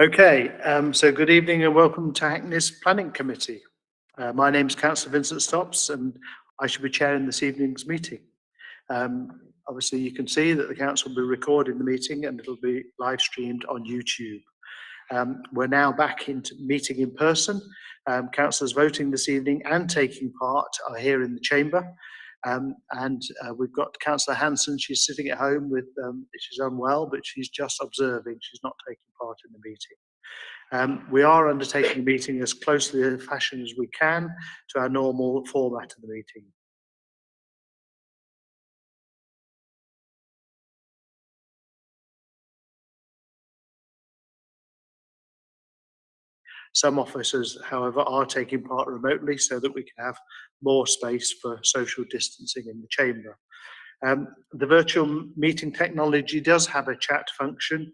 Okay, so good evening and welcome to Hackney's Planning Committee. My name is Councillor Vincent Stops and I shall be chairing this evening's meeting. Obviously you can see that the council will be recording the meeting and it'll be live streamed on YouTube. We're now back into meeting in person. Councillors voting this evening and taking part are here in the chamber. We've got Councillor Hanson. She's sitting at home with, she's unwell, but she's just observing. She's not taking part in the meeting. We are undertaking the meeting as closely a fashion as we can to our normal format of the meeting. Some officers, however, are taking part remotely so that we can have more space for social distancing in the chamber. The virtual meeting technology does have a chat function.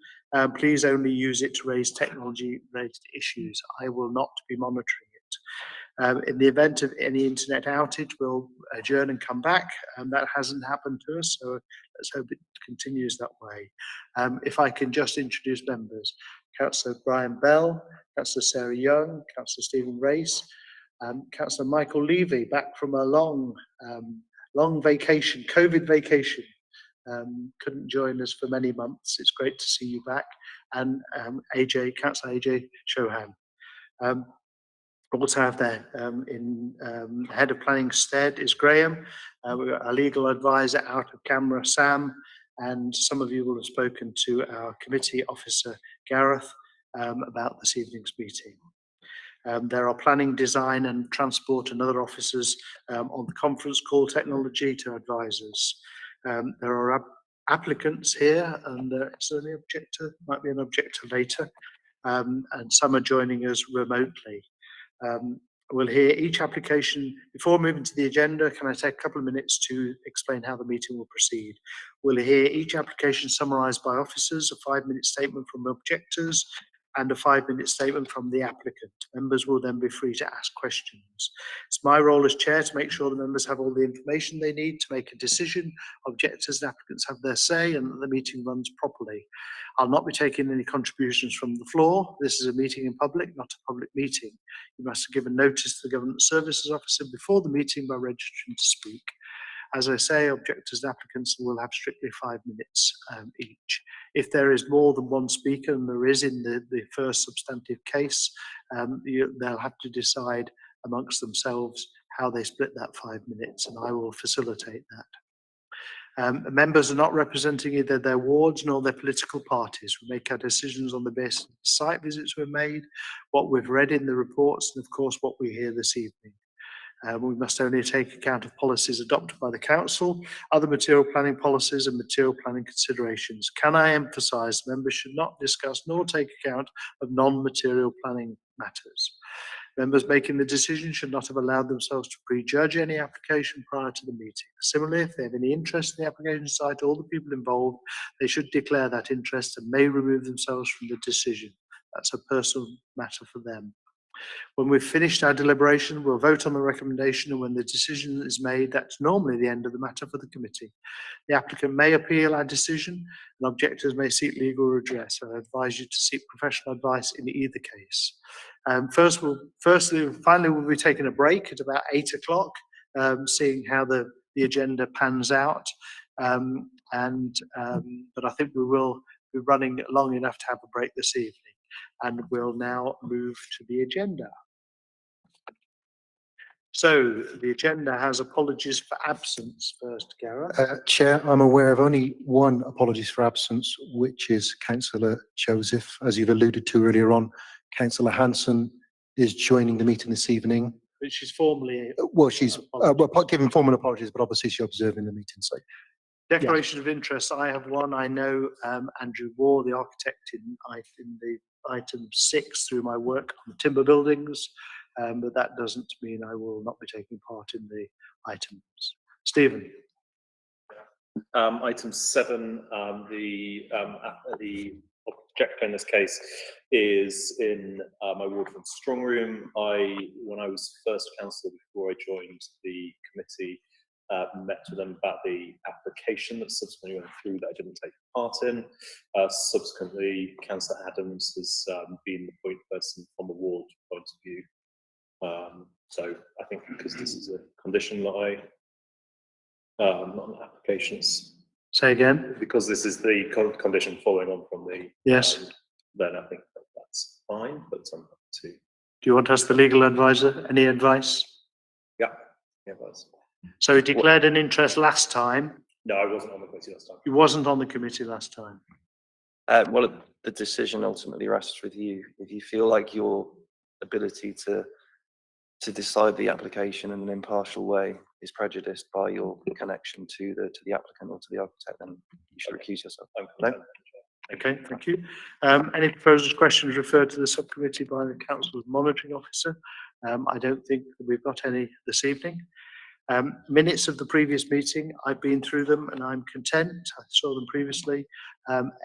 Please only use it to raise technology-related issues. I will not be monitoring it. In the event of any internet outage, we'll adjourn and come back. That hasn't happened to us, so let's hope it continues that way. If I can just introduce members. Councillor Brian Bell, Councillor Sarah Young, Councillor Stephen Race, Councillor Michael Levy, back from a long vacation, COVID vacation. Couldn't join us for many months. It's great to see you back. And Councillor AJ Chauhan. Also have there in Head of Planning stead is Graham. We've got our legal advisor out of camera, Sam, and some of you will have spoken to our committee officer, Gareth, about this evening's meeting. There are planning, design and transport and other officers on the conference call technology to advise us. There are applicants here and is there any objector? Might be an objector later. And some are joining us remotely. We'll hear each application. Before moving to the agenda, can I take a couple of minutes to explain how the meeting will proceed? We'll hear each application summarised by officers, a 5-minute statement from objectors, and a 5-minute statement from the applicant. Members will then be free to ask questions. It's my role as chair to make sure the members have all the information they need to make a decision. Objectors and applicants have their say and that the meeting runs properly. I'll not be taking any contributions from the floor. This is a meeting in public, not a public meeting. You must have given notice to the Government Services Officer before the meeting by registering to speak. As I say, objectors and applicants will have strictly 5 minutes each. If there is more than one speaker, and there is in the first substantive case, they'll have to decide amongst themselves how they split that 5 minutes, and I will facilitate that. Members are not representing either their wards nor their political parties. We make our decisions on the basis of the site visits we've made, what we've read in the reports, and of course what we hear this evening. We must only take account of policies adopted by the council, other material planning policies and material planning considerations. Can I emphasise members should not discuss nor take account of non-material planning matters. Members making the decision should not have allowed themselves to prejudge any application prior to the meeting. Similarly, if they have any interest in the application site or the people involved, they should declare that interest and may remove themselves from the decision. That's a personal matter for them. When we've finished our deliberation, we'll vote on the recommendation, and when the decision is made, that's normally the end of the matter for the committee. The applicant may appeal our decision, and objectors may seek legal redress. I advise you to seek professional advice in either case. Finally, we'll be taking a break at about 8 o'clock, seeing how the agenda pans out. But I think we will be running long enough to have a break this evening. And we'll now move to the agenda. So the agenda has apologies for absence first, Gareth. Chair, I'm aware of only one apologies for absence, which is Councillor Joseph. As you've alluded to earlier on, Councillor Hanson is joining the meeting this evening. But she's formally... well, she's giving formal apologies, but obviously she's observing the meeting. So, Declaration of interest, I have one. I know Andrew Waugh, the architect in the item 6 through my work on timber buildings, but that doesn't mean I will not be taking part in the items. Stephen. Item 7, the objector in this case is in my ward from Strong Room. When I was first councillor before I joined the committee, met with them about the application that subsequently went through that I didn't take part in. Subsequently, Councillor Adams has been the point person from a ward point of view. So I think because this is a condition that not an application, Say again? because this is the condition following on from the Yes. then I think that's fine, but I'm happy to. Do you want to ask the legal advisor any advice? Yeah, that's. So he declared an interest last time. No, I wasn't on the committee last time. He wasn't on the committee last time. Well, the decision ultimately rests with you. If you feel like your ability to decide the application in an impartial way is prejudiced by your connection to the applicant or to the architect, then you should recuse yourself. No? Okay, thank you. Any proposals, questions referred to the subcommittee by the council's monitoring officer? I don't think we've got any this evening. Minutes of the previous meeting, I've been through them and I'm content. I saw them previously.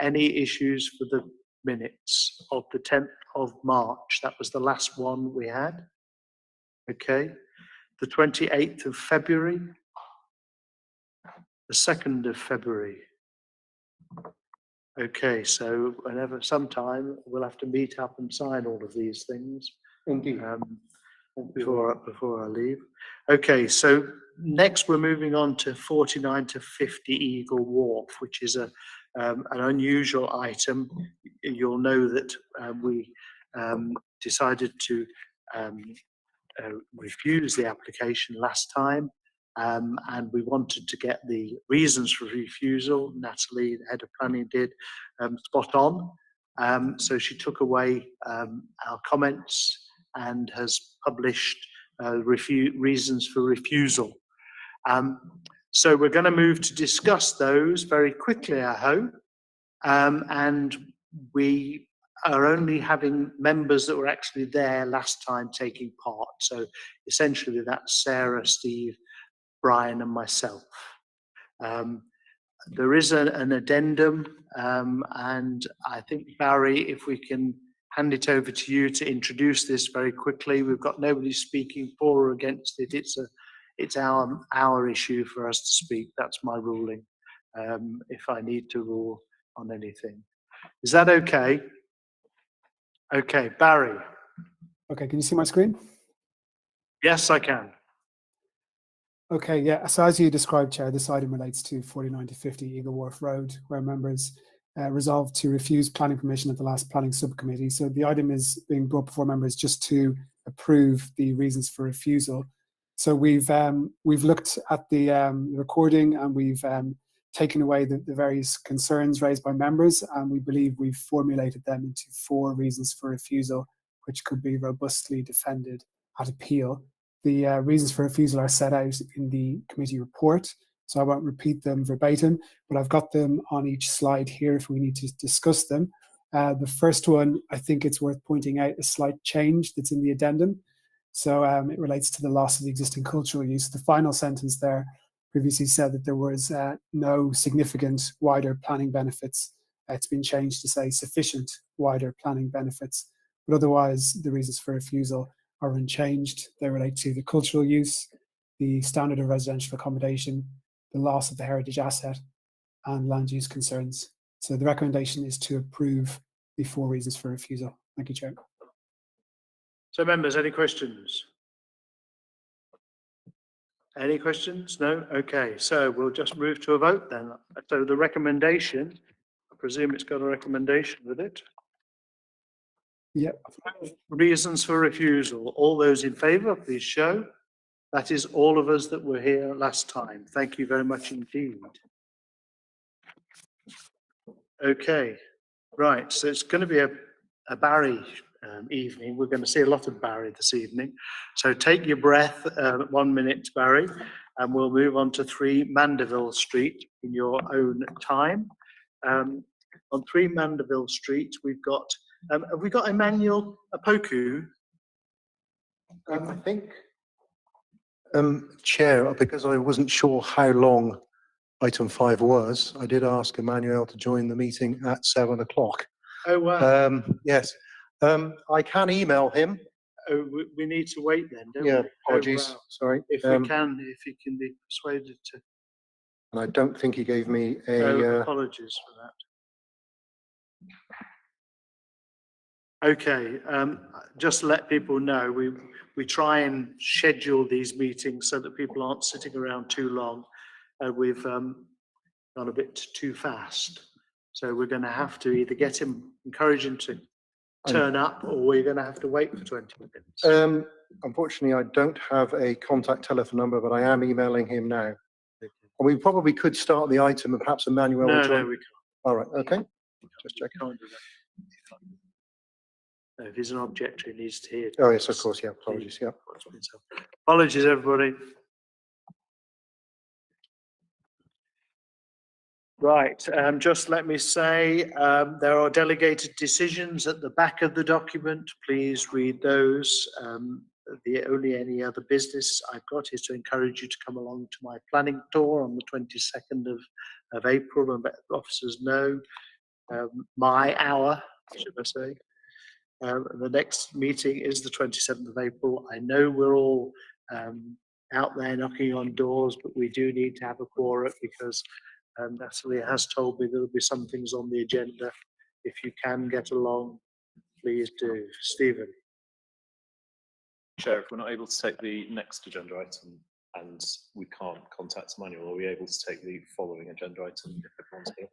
Any issues for the minutes of the 10th of March? That was the last one we had. Okay. The 28th of February. The 2nd of February. Okay, so sometime we'll have to meet up and sign all of these things. Indeed. Before I leave. Okay, so next we're moving on to 49 to 50 Eagle Wharf, which is an unusual item. You'll know that we decided to refuse the application last time, and we wanted to get the reasons for refusal. Natalie, the head of planning, did spot on. So she took away our comments and has published reasons for refusal. So we're going to move to discuss those very quickly, I hope. And we are only having members that were actually there last time taking part. So essentially that's Sarah, Steve, Brian and myself. There is an addendum, and I think, Barry, if we can hand it over to you to introduce this very quickly. We've got nobody speaking for or against it. It's our issue for us to speak. That's my ruling. If I need to rule on anything, is that okay? Okay, Barry. Okay, can you see my screen? Yes, I can. Okay, yeah. So as you described, Chair, this item relates to 49 to 50 Eagle Wharf Road, where members resolved to refuse planning permission at the last planning subcommittee. So the item is being brought before members just to approve the reasons for refusal. So we've looked at the recording, and we've taken away the various concerns raised by members, and we believe we've formulated them into 4 reasons for refusal, which could be robustly defended at appeal. The reasons for refusal are set out in the committee report, so I won't repeat them verbatim, but I've got them on each slide here if we need to discuss them. The first one, I think it's worth pointing out a slight change that's in the addendum. So it relates to the loss of the existing cultural use. The final sentence there previously said that there was no significant wider planning benefits. It's been changed to say sufficient wider planning benefits, but otherwise the reasons for refusal are unchanged. They relate to the cultural use, the standard of residential accommodation, the loss of the heritage asset, and land use concerns. So the recommendation is to approve the 4 reasons for refusal. Thank you, Chair. So members, any questions? Any questions? No? Okay, so we'll just move to a vote then. So the recommendation, I presume it's got a recommendation with it. Yep. Reasons for refusal. All those in favour, please show. That is all of us that were here last time. Thank you very much indeed. Okay, right. So it's going to be a Barry evening. We're going to see a lot of Barry this evening. So take your breath 1 minute, Barry, and we'll move on to 3 Mandeville Street in your own time. On 3 Mandeville Street, we've got, have we got Emmanuel Apoku? I think, Chair, because I wasn't sure how long item 5 was, I did ask Emmanuel to join the meeting at 7 o'clock. Oh, wow. Yes. I can email him Oh, we need to wait then, don't Yeah, we? apologies, Oh, wow. sorry. If we can, if you can be persuaded to. And I don't think he gave me Oh, a, apologies for that. Okay, just to let people know, we try and schedule these meetings so that people aren't sitting around too long. We've gone a bit too fast. So we're going to have to either encourage him to turn up, or we're going to have to wait for 20 minutes. unfortunately, I don't have a contact telephone number, but I am emailing him now. And we probably could start the item and perhaps Emmanuel will No, join. no, we can't. All right, okay. Just checking. Can't do that. No, if he's an objector, he needs to hear. Oh, yes, of course, yeah, apologies, yeah. what's been said. Apologies, everybody. Right, just let me say, there are delegated decisions at the back of the document. Please read those. The any other business I've got is to encourage you to come along to my planning tour on the 22nd of April and let the officers know my hour, should I say. The next meeting is the 27th of April. I know we're all out there knocking on doors, but we do need to have a quorum because Natalie has told me there'll be some things on the agenda. If you can get along, please do. Stephen. Chair, if we're not able to take the next agenda item and we can't contact Emmanuel, are we able to take the following agenda item if everyone's here?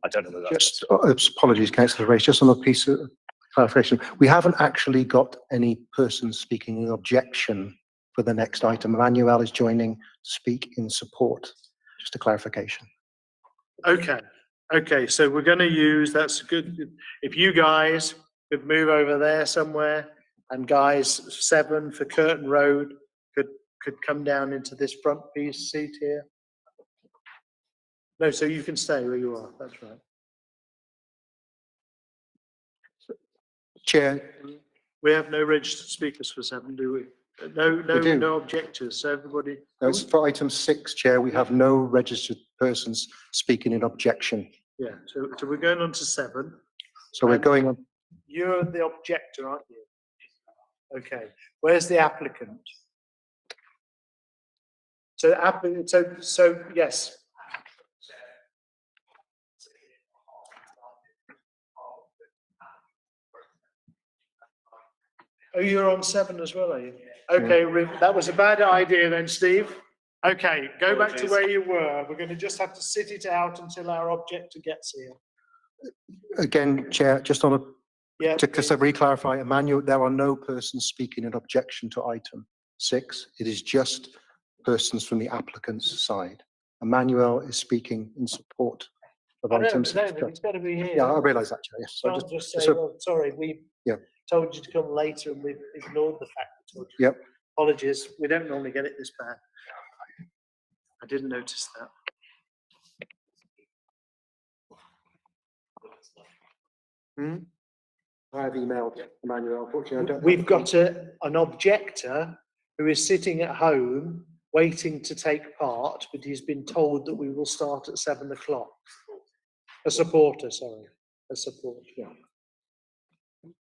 I don't know whether that's... Just, apologies, Councillor Race, just on a piece of clarification. We haven't actually got any person speaking in objection for the next item. Emmanuel is joining to speak in support. Just a clarification. Okay, okay, so we're going to use, that's good. If you guys could move over there somewhere, and guys 7 for Curtin Road could come down into this front piece seat here. No, so you can stay where you are, that's right. Chair. We have no registered speakers for 7, do we? No objectors, so everybody. No, it's for item 6, Chair. We have no registered persons speaking in objection. Yeah, so we're going on to 7. So we're going on. You're the objector, aren't you? Okay, where's the applicant? So applicant, so yes. Oh, you're on 7 as well, are you? Okay, that was a bad idea then, Steve. Okay, go back to where you were. We're going to just have to sit it out until our objector gets here. Again, Chair, just on a, Yeah, just to re-clarify, Emmanuel, there are no persons speaking in objection to item 6. It is just persons from the applicant's side. Emmanuel is speaking in support of item 6. No, it's got to be here. Yeah, I realise that, Chair. Yes. So Can't just say, so- well, sorry, we told you to come later and we've ignored the fact we told you. Yep. Apologies, we don't normally get it this bad. I didn't notice that. I have emailed Emmanuel. Unfortunately, I don't. We've got an objector who is sitting at home waiting to take part, but he's been told that we will start at 7 o'clock. A supporter, sorry. A supporter. Yeah.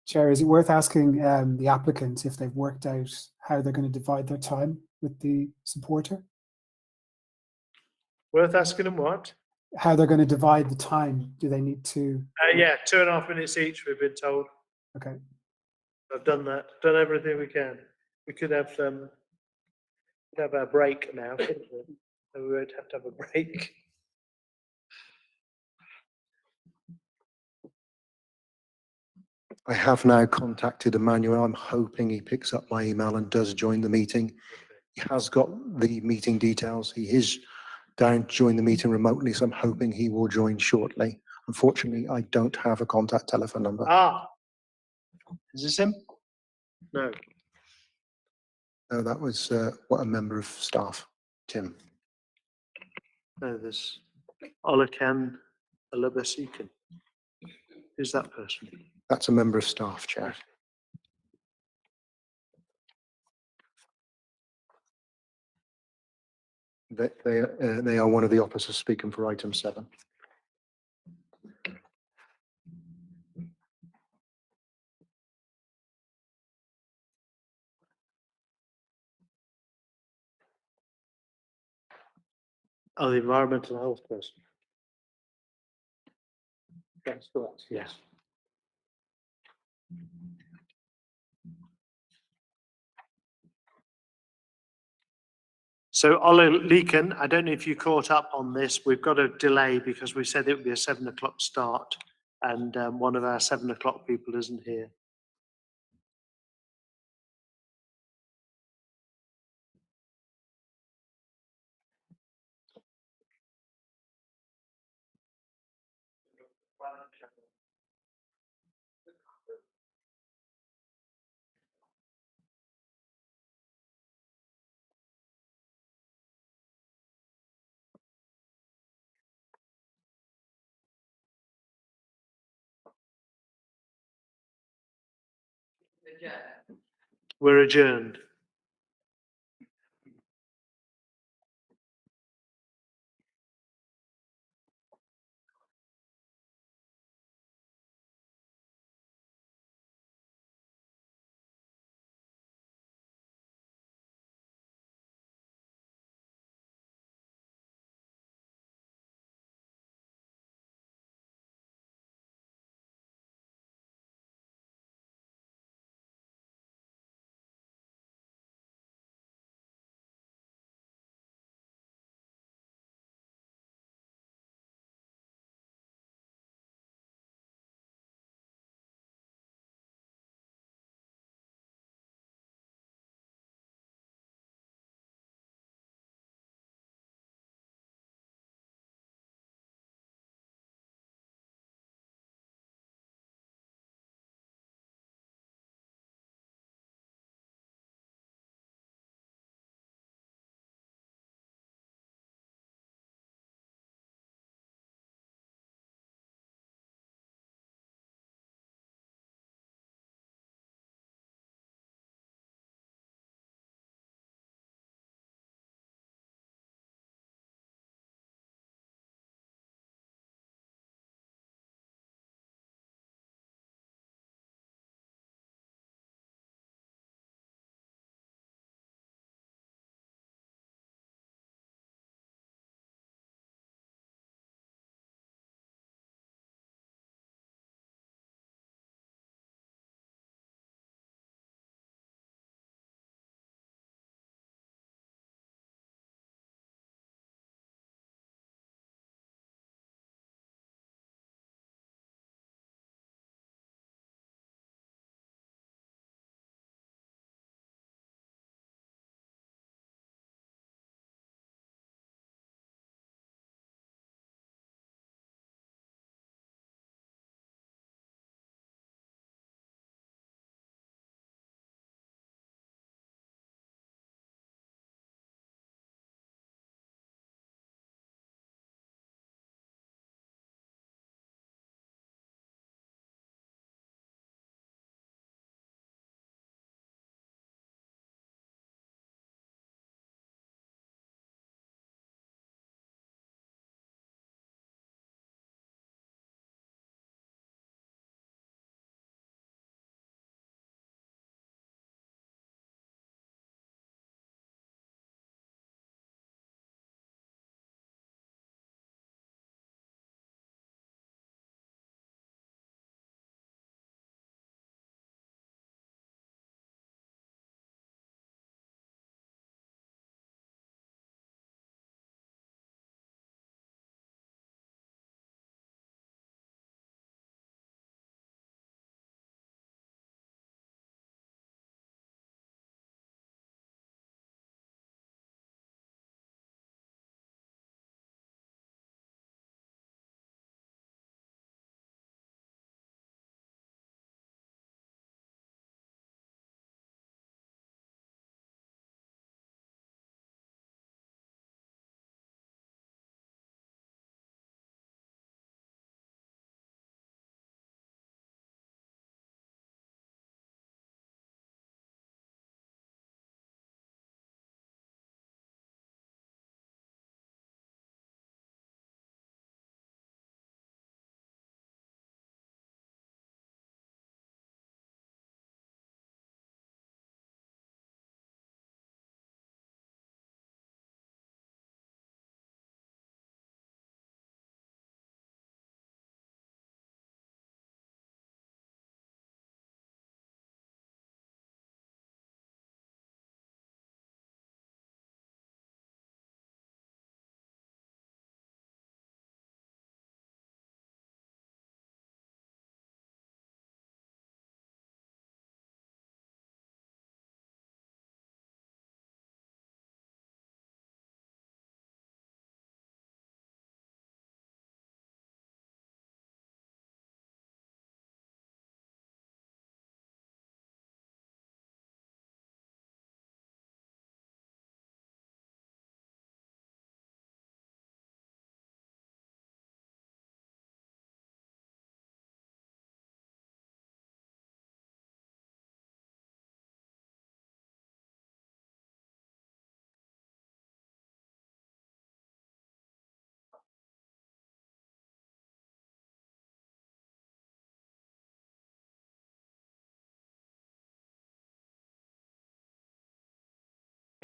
Chair, is it worth asking the applicant if they've worked out how they're going to divide their time with the supporter? Worth asking them what? How they're going to divide the time? Do they need to? Yeah, 2.5 minutes each, we've been told. Okay. I've done that, done everything we can. We could have our break now, couldn't we? So we won't have to have a break. I have now contacted Emmanuel. I'm hoping he picks up my email and does join the meeting. He has got the meeting details. He is down to join the meeting remotely, so I'm hoping he will join shortly. Unfortunately, I don't have a contact telephone number. Ah, Is this him? no. No, that was what a member of staff, Tim. No, there's Olakan Alabasikan. Who's that person? That's a member of staff, Chair. They are one of the officers speaking for item 7. Oh, the environmental health person. That's correct, yes. So Ola Leakin, I don't know if you caught up on this. We've got a delay because we said it would be a 7 o'clock start, and one of our 7 o'clock people isn't here. We're adjourned.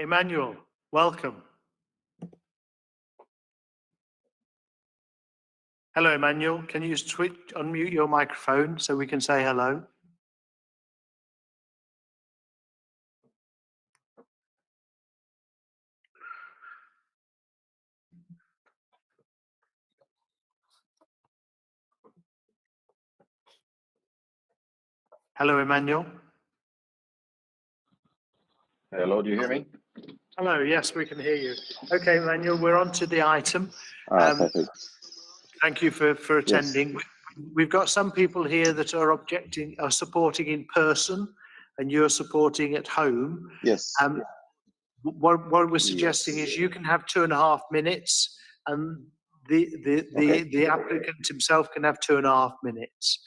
Emmanuel, welcome. Hello, Emmanuel. Can you unmute your microphone so we can say hello? Hello, Emmanuel. Hello, do you hear me? Hello, yes, we can hear you. Okay, Emmanuel, we're on to the item. Perfect. Thank you for attending. We've got some people here that are supporting in person, and you're supporting at home. Yes. What we're suggesting is you can have 2.5 minutes, and the applicant himself can have 2.5 minutes.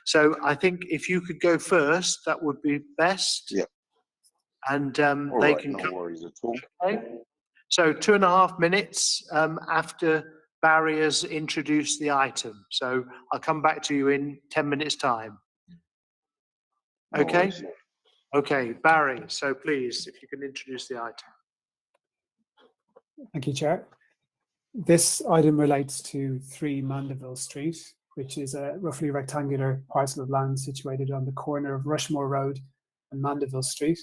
So I think if you could go first, that would be best. Yeah. And All they right, can no come. worries at all. Okay. So 2.5 minutes after Barry has introduced the item. So I'll come back to you in 10 minutes time. No Okay. worries. Okay, Barry. So please, if you can introduce the item. Thank you, Chair. This item relates to 3 Mandeville Street, which is a roughly rectangular parcel of land situated on the corner of Rushmore Road and Mandeville Street.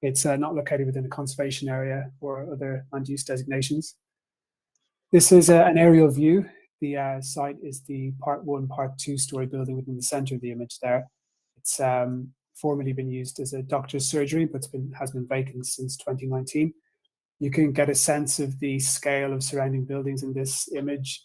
It's not located within a conservation area or other land use designations. This is an aerial view. The site is the Part 1, Part 2 story building within the centre of the image there. It's formerly been used as a doctor's surgery, but has been vacant since 2019. You can get a sense of the scale of surrounding buildings in this image.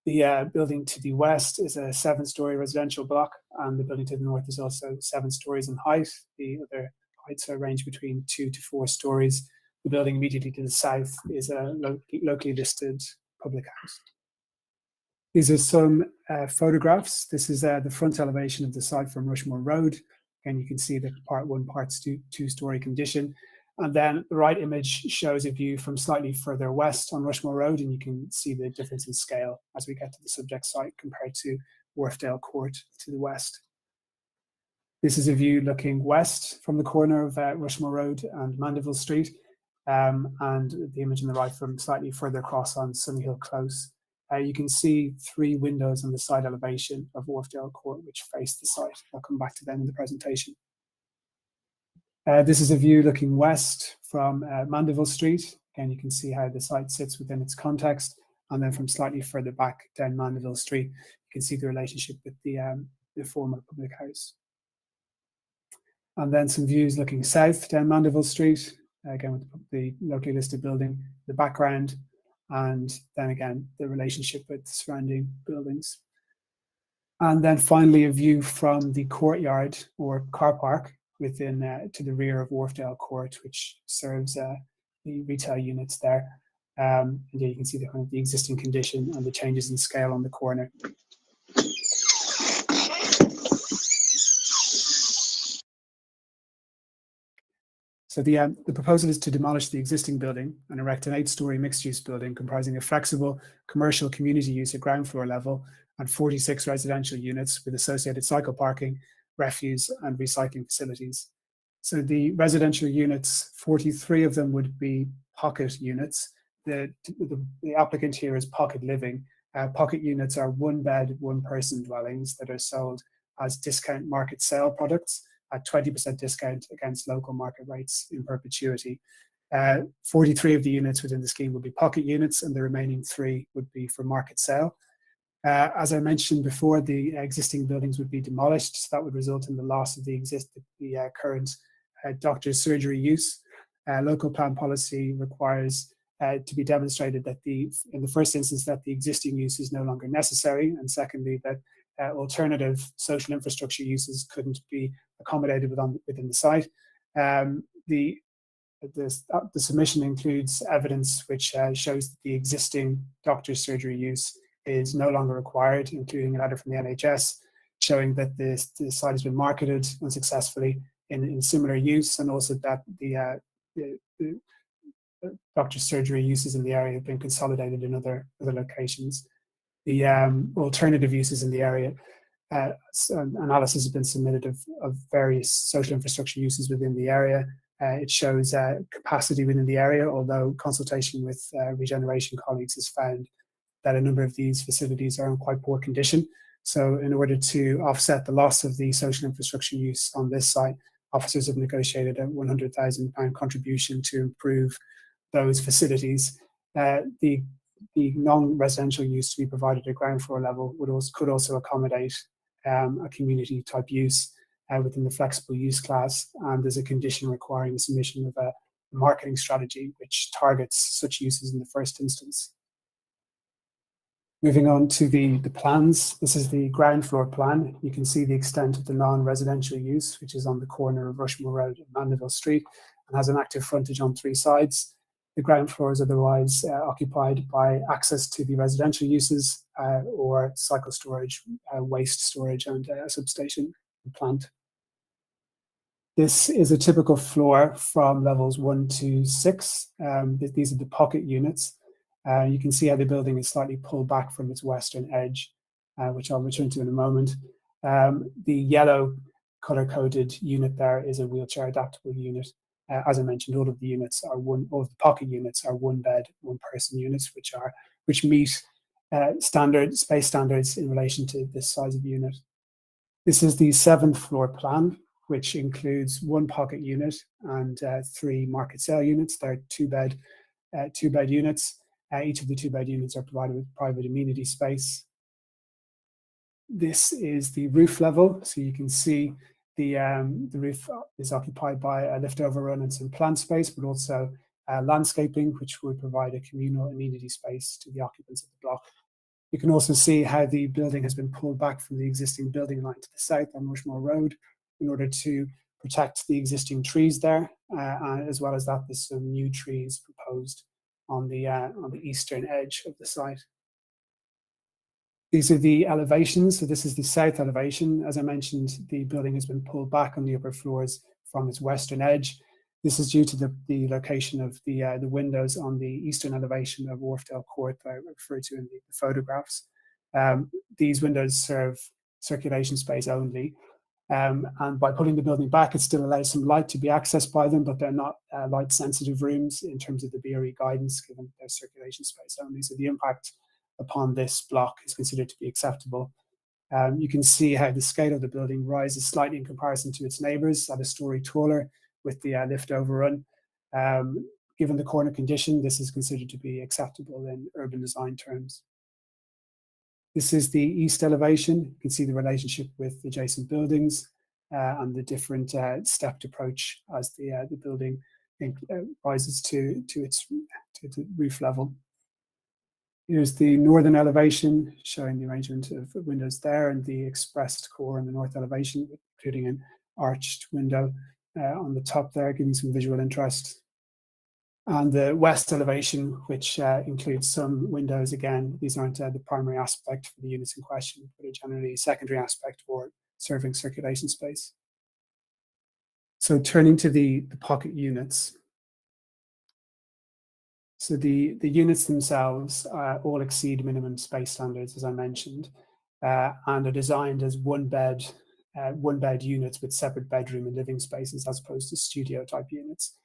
The building to the west is a 7-story residential block, and the building to the north is also 7 stories in height. The other heights are ranged between 2 to 4 stories. The building immediately to the south is a locally listed public house. These are some photographs. This is the front elevation of the site from Rushmore Road. And you can see the Part 1, Part 2 story condition. And then the right image shows a view from slightly further west on Rushmore Road, and you can see the difference in scale as we get to the subject site compared to Wharfdale Court to the west. This is a view looking west from the corner of Rushmore Road and Mandeville Street, and the image on the right from slightly further across on Sunnyhill Close. You can see 3 windows on the side elevation of Wharfdale Court which face the site. I'll come back to them in the presentation. This is a view looking west from Mandeville Street, and you can see how the site sits within its context. And then from slightly further back down Mandeville Street, you can see the relationship with the former public house. And then some views looking south down Mandeville Street, again with the locally listed building in the background, and then again the relationship with the surrounding buildings. And then finally a view from the courtyard or car park within to the rear of Wharfdale Court, which serves the retail units there. And yeah, you can see the existing condition and the changes in scale on the corner. So the proposal is to demolish the existing building and erect an 8-story mixed-use building comprising a flexible commercial community use at ground floor level and 46 residential units with associated cycle parking, refuse and recycling facilities. So the residential units, 43 of them would be pocket units. The applicant here is Pocket Living. Pocket units are 1-bed, 1-person dwellings that are sold as discount market sale products at 20% discount against local market rates in perpetuity. 43 of the units within the scheme would be pocket units, and the remaining 3 would be for market sale. As I mentioned before, the existing buildings would be demolished, so that would result in the loss of the current doctor's surgery use. Local plan policy requires to be demonstrated that in the first instance that the existing use is no longer necessary, and secondly that alternative social infrastructure uses couldn't be accommodated within the site. The submission includes evidence which shows that the existing doctor's surgery use is no longer required, including a letter from the NHS showing that the site has been marketed unsuccessfully in similar use, and also that the doctor's surgery uses in the area have been consolidated in other locations. The alternative uses in the area, analysis has been submitted of various social infrastructure uses within the area, It shows capacity within the area, although consultation with regeneration colleagues has found that a number of these facilities are in quite poor condition. So in order to offset the loss of the social infrastructure use on this site, officers have negotiated a £100,000 contribution to improve those facilities. The non-residential use to be provided at ground floor level could also accommodate a community type use within the flexible use class, and there's a condition requiring the submission of a marketing strategy which targets such uses in the first instance. Moving on to the plans, this is the ground floor plan. You can see the extent of the non-residential use, which is on the corner of Rushmore Road and Mandeville Street, and has an active frontage on 3 sides. The ground floor is otherwise occupied by access to the residential uses or cycle storage, waste storage, and a substation plant. This is a typical floor from levels 1 to 6. These are the pocket units. You can see how the building is slightly pulled back from its western edge, which I'll return to in a moment. The yellow color-coded unit there is a wheelchair adaptable unit. As I mentioned, all of the units are all of the pocket units are 1-bed, 1-person units, which meet space standards in relation to this size of unit. This is the 7th floor plan, which includes 1 pocket unit and 3 market sale units. They're 2-bed units. Each of the 2-bed units are provided with private amenity space. This is the roof level, so you can see the roof is occupied by a lift overrun and some plant space, but also landscaping, which would provide a communal amenity space to the occupants of the block. You can also see how the building has been pulled back from the existing building line to the south on Rushmore Road in order to protect the existing trees there, as well as that there's some new trees proposed on the eastern edge of the site. These are the elevations. So this is the south elevation. As I mentioned, the building has been pulled back on the upper floors from its western edge. This is due to the location of the windows on the eastern elevation of Wharfdale Court that I referred to in the photographs. These windows serve circulation space only. And by pulling the building back, it still allows some light to be accessed by them, but they're not light-sensitive rooms in terms of the BRE guidance, given their circulation space only. So the impact upon this block is considered to be acceptable. You can see how the scale of the building rises slightly in comparison to its neighbours at a storey taller with the lift overrun. Given the corner condition, this is considered to be acceptable in urban design terms. This is the east elevation. You can see the relationship with adjacent buildings and the different stepped approach as the building rises to the roof level. Here's the northern elevation, showing the arrangement of windows there, and the expressed core in the north elevation, including an arched window on the top there, giving some visual interest. And the west elevation, which includes some windows. Again, these aren't the primary aspect for the units in question, but a generally secondary aspect for serving circulation space. So turning to the pocket units. So the units themselves all exceed minimum space standards, as I mentioned, and are designed as 1-bed units with separate bedroom and living spaces, as opposed to studio type units.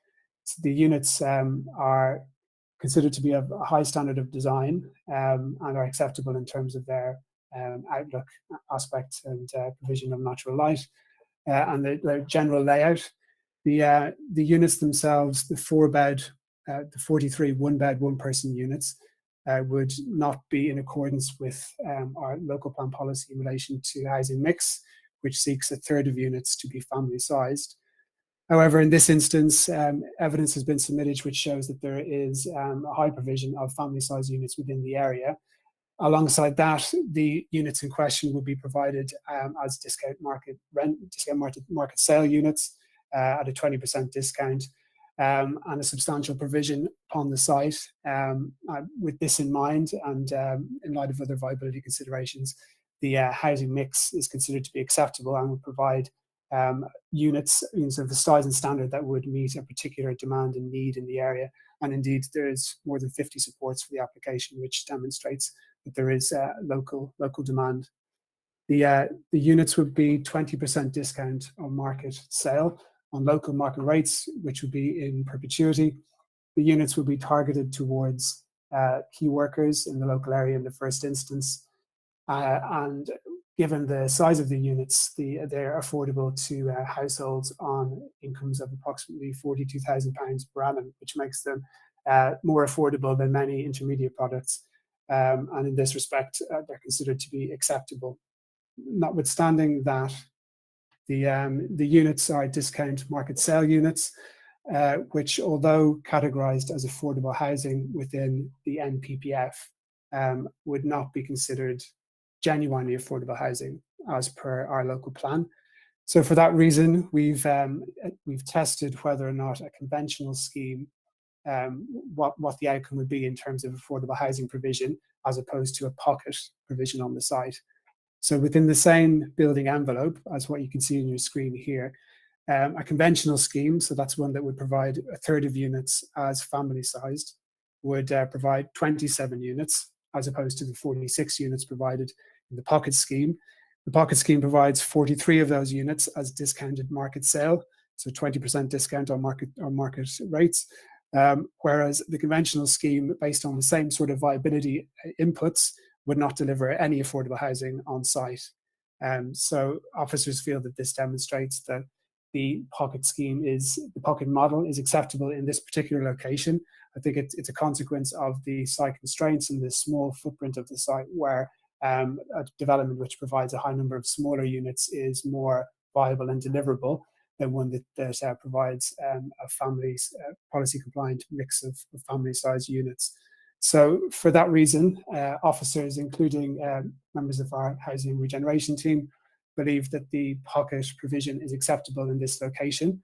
So the units are considered to be of a high standard of design and are acceptable in terms of their outlook aspects and provision of natural light and their general layout. The units themselves, the 4-bed, the 43 1-bed, 1-person units would not be in accordance with our local plan policy in relation to housing mix, which seeks 1/3 of units to be family sized. However, in this instance, evidence has been submitted which shows that there is a high provision of family-sized units within the area. Alongside that, the units in question will be provided as discount market sale units at a 20% discount, and a substantial provision upon the site. With this in mind, and in light of other viability considerations, the housing mix is considered to be acceptable and would provide units of the size and standard that would meet a particular demand and need in the area. And indeed, there is more than 50 supports for the application, which demonstrates that there is local demand. The units would be 20% discount on market sale, on local market rates, which would be in perpetuity. The units would be targeted towards key workers in the local area in the first instance. And given the size of the units, they're affordable to households on incomes of approximately £42,000 per annum, which makes them more affordable than many intermediate products. And in this respect, they're considered to be acceptable. Notwithstanding that, the units are discount market sale units, which, although categorized as affordable housing within the NPPF, would not be considered genuinely affordable housing as per our local plan. So for that reason, we've tested whether or not a conventional scheme, what the outcome would be in terms of affordable housing provision, as opposed to a pocket provision on the site. So within the same building envelope as what you can see on your screen here, a conventional scheme, so that's one that would provide a third of units as family sized, would provide 27 units as opposed to the 46 units provided in the pocket scheme. The pocket scheme provides 43 of those units as discounted market sale, so 20% discount on market rates, whereas the conventional scheme, based on the same sort of viability inputs, would not deliver any affordable housing on site. So officers feel that this demonstrates that the pocket model is acceptable in this particular location. I think it's a consequence of the site constraints and the small footprint of the site, where a development which provides a high number of smaller units is more viable and deliverable than one that provides a family's policy compliant mix of family size units. So for that reason, officers, including members of our housing regeneration team, believe that the pocket provision is acceptable in this location.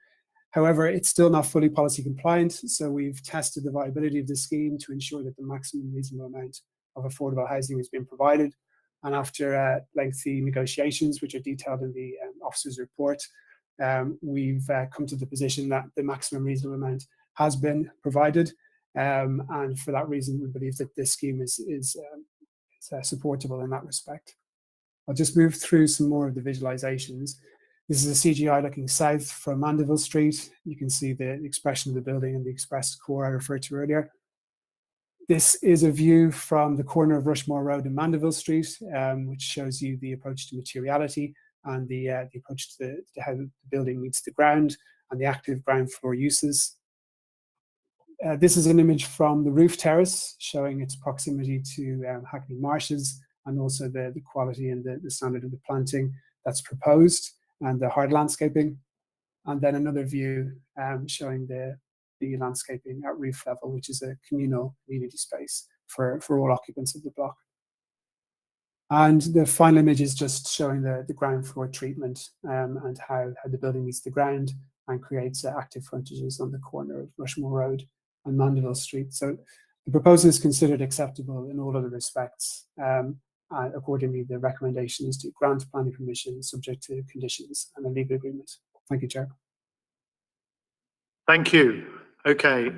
However, it's still not fully policy compliant, so we've tested the viability of the scheme to ensure that the maximum reasonable amount of affordable housing has been provided. And after lengthy negotiations, which are detailed in the officer's report, we've come to the position that the maximum reasonable amount has been provided. And for that reason, we believe that this scheme is supportable in that respect. I'll just move through some more of the visualizations. This is a CGI looking south from Mandeville Street. You can see the expression of the building and the expressed core I referred to earlier. This is a view from the corner of Rushmore Road and Mandeville Street, which shows you the approach to materiality and the approach to how the building meets the ground and the active ground floor uses. This is an image from the roof terrace showing its proximity to Hackney Marshes, and also the quality and the standard of the planting that's proposed and the hard landscaping. And then another view showing the landscaping at roof level, which is a communal community space for all occupants of the block. And the final image is just showing the ground floor treatment and how the building meets the ground and creates active frontages on the corner of Rushmore Road and Mandeville Street. So the proposal is considered acceptable in all other respects. Accordingly, the recommendation is to grant planning permission subject to conditions and a legal agreement. Thank you, Chair. Thank you. Okay,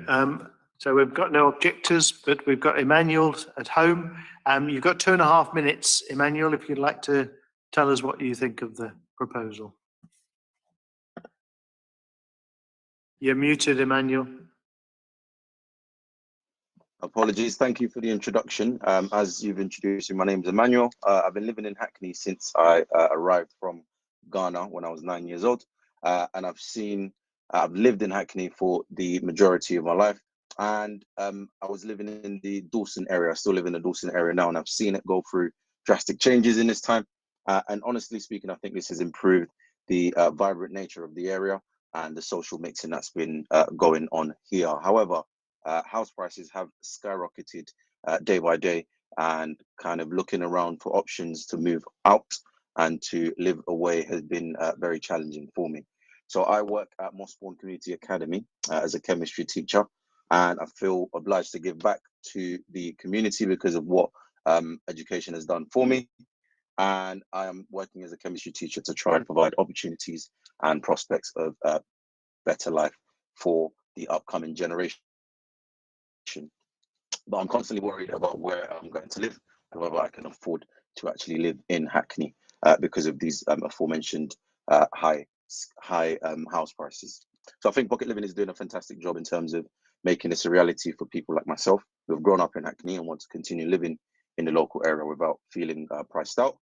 so we've got no objectors, but we've got Emmanuel at home. You've got 2.5 minutes, Emmanuel, if you'd like to tell us what you think of the proposal. You're muted, Emmanuel. Apologies. Thank you for the introduction. As you've introduced me, my name is Emmanuel. I've been living in Hackney since I arrived from Ghana when I was 9 years old. And I've lived in Hackney for the majority of my life. And I was living in the Dawson area. I still live in the Dawson area now, and I've seen it go through drastic changes in this time. And honestly speaking, I think this has improved the vibrant nature of the area and the social mixing that's been going on here. However, house prices have skyrocketed day by day, and kind of looking around for options to move out and to live away has been very challenging for me. So I work at Mossbourne Community Academy as a chemistry teacher, and I feel obliged to give back to the community because of what education has done for me. And I am working as a chemistry teacher to try and provide opportunities and prospects of better life for the upcoming generation. But I'm constantly worried about where I'm going to live and whether I can afford to actually live in Hackney because of these aforementioned high high house prices. So I think Pocket Living is doing a fantastic job in terms of making this a reality for people like myself who have grown up in Hackney and want to continue living in the local area without feeling priced out.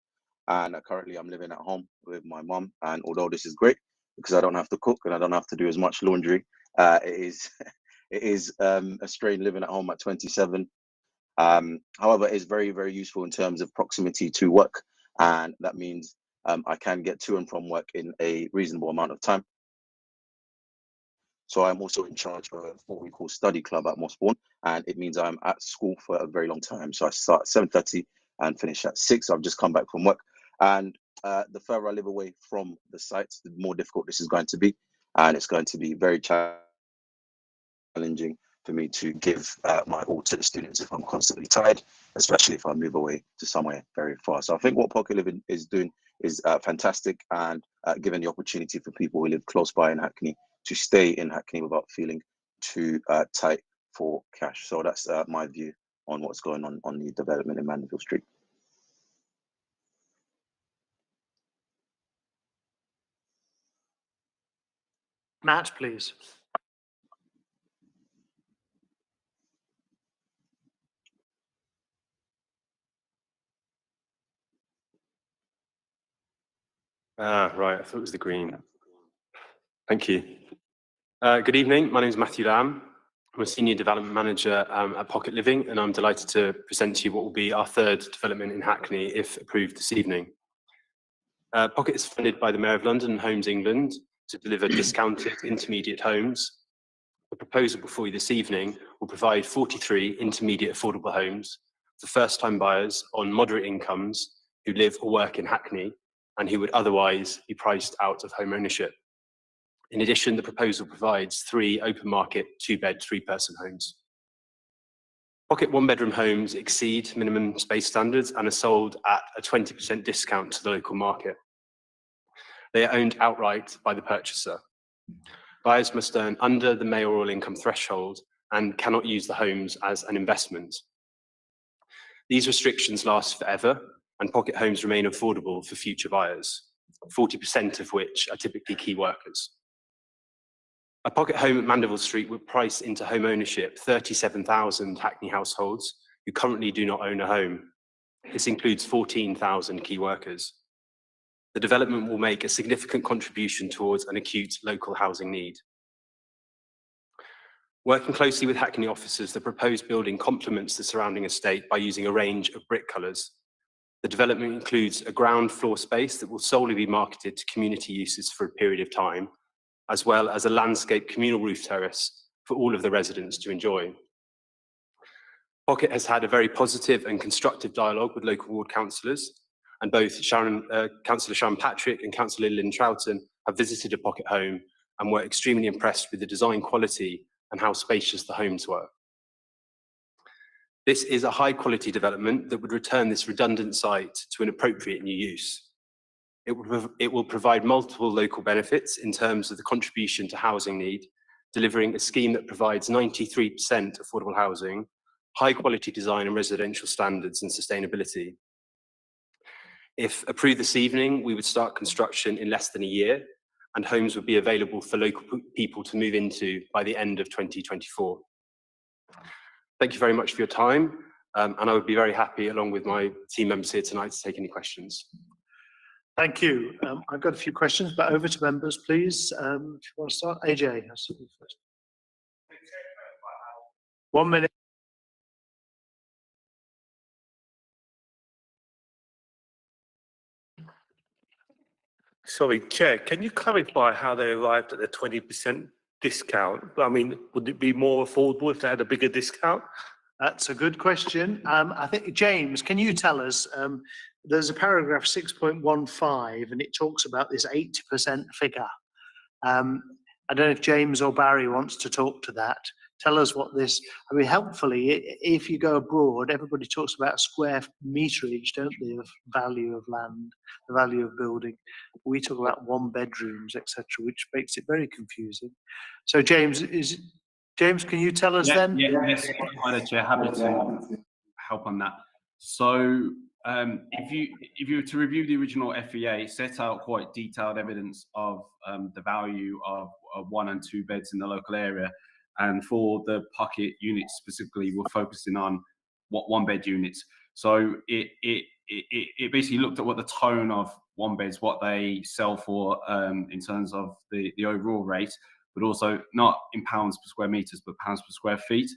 And currently I'm living at home with my mum, and although this is great because I don't have to cook and I don't have to do as much laundry, it is a strain living at home at 27. However, it's very, very useful in terms of proximity to work, and that means I can get to and from work in a reasonable amount of time. So I'm also in charge of what we call study club at Mossbourne, and it means I'm at school for a very long time. So I start at 7:30 and finish at 6. I've just come back from work, and the further I live away from the sites, the more difficult this is going to be, and it's going to be very challenging for me to give my all to the students if I'm constantly tired, especially if I move away to somewhere very far. So I think what Pocket Living is doing is fantastic, and giving the opportunity for people who live close by in Hackney to stay in Hackney without feeling too tight for cash. So that's my view on what's going on the development in Mandeville Street. Matt, please. Right, I thought it was the green. Thank you. Good evening, my name is Matthew Lamb. I'm a Senior Development Manager at Pocket Living, and I'm delighted to present to you what will be our third development in Hackney, if approved this evening. Pocket is funded by the Mayor of London and Homes England to deliver discounted intermediate homes. The proposal before you this evening will provide 43 intermediate affordable homes for first-time buyers on moderate incomes who live or work in Hackney and who would otherwise be priced out of home ownership. In addition, the proposal provides 3 open market 2-bed, 3-person homes. Pocket 1-bedroom homes exceed minimum space standards and are sold at a 20% discount to the local market. They are owned outright by the purchaser. Buyers must earn under the mayoral income threshold and cannot use the homes as an investment. These restrictions last forever, and Pocket homes remain affordable for future buyers, 40% of which are typically key workers. A Pocket home at Mandeville Street would price into home ownership 37,000 Hackney households who currently do not own a home. This includes 14,000 key workers. The development will make a significant contribution towards an acute local housing need. Working closely with Hackney officers, the proposed building complements the surrounding estate by using a range of brick colours. The development includes a ground floor space that will solely be marketed to community uses for a period of time, as well as a landscape communal roof terrace for all of the residents to enjoy. Pocket has had a very positive and constructive dialogue with local ward councillors, and both Councillor Sharon Patrick and Councillor Lynn Troughton have visited a Pocket home and were extremely impressed with the design quality and how spacious the homes were. This is a high-quality development that would return this redundant site to an appropriate new use. It will provide multiple local benefits in terms of the contribution to housing need, delivering a scheme that provides 93% affordable housing, high-quality design and residential standards and sustainability. If approved this evening, we would start construction in less than a year, and homes would be available for local people to move into by the end of 2024. Thank you very much for your time, and I would be very happy, along with my team members here tonight, to take any questions. Thank you. I've got a few questions, but over to members, please. If you want to start, AJ, I'll start with you first. 1 minute. Sorry, Chair, can you clarify how they arrived at the 20% discount? I mean, would it be more affordable if they had a bigger discount? That's a good question. I think, James, can you tell us, there's a paragraph 6.15 and it talks about this 80% figure. I don't know if James or Barry wants to talk to that. Tell us what this, I mean, helpfully, if you go abroad, everybody talks about square meterage, don't they, of value of land, the value of building. We talk about 1 bedrooms, etc., which makes it very confusing. So, James, can you tell us then? Yes, Chair, happy to help on that. So if you were to review the original FEA, it set out quite detailed evidence of the value of 1 and 2 beds in the local area, and for the pocket units specifically, we're focusing on what 1-bed units. So it basically looked at what the tone of 1 beds, what they sell for in terms of the overall rate, but also not in pounds per square meters, but pounds per square feet,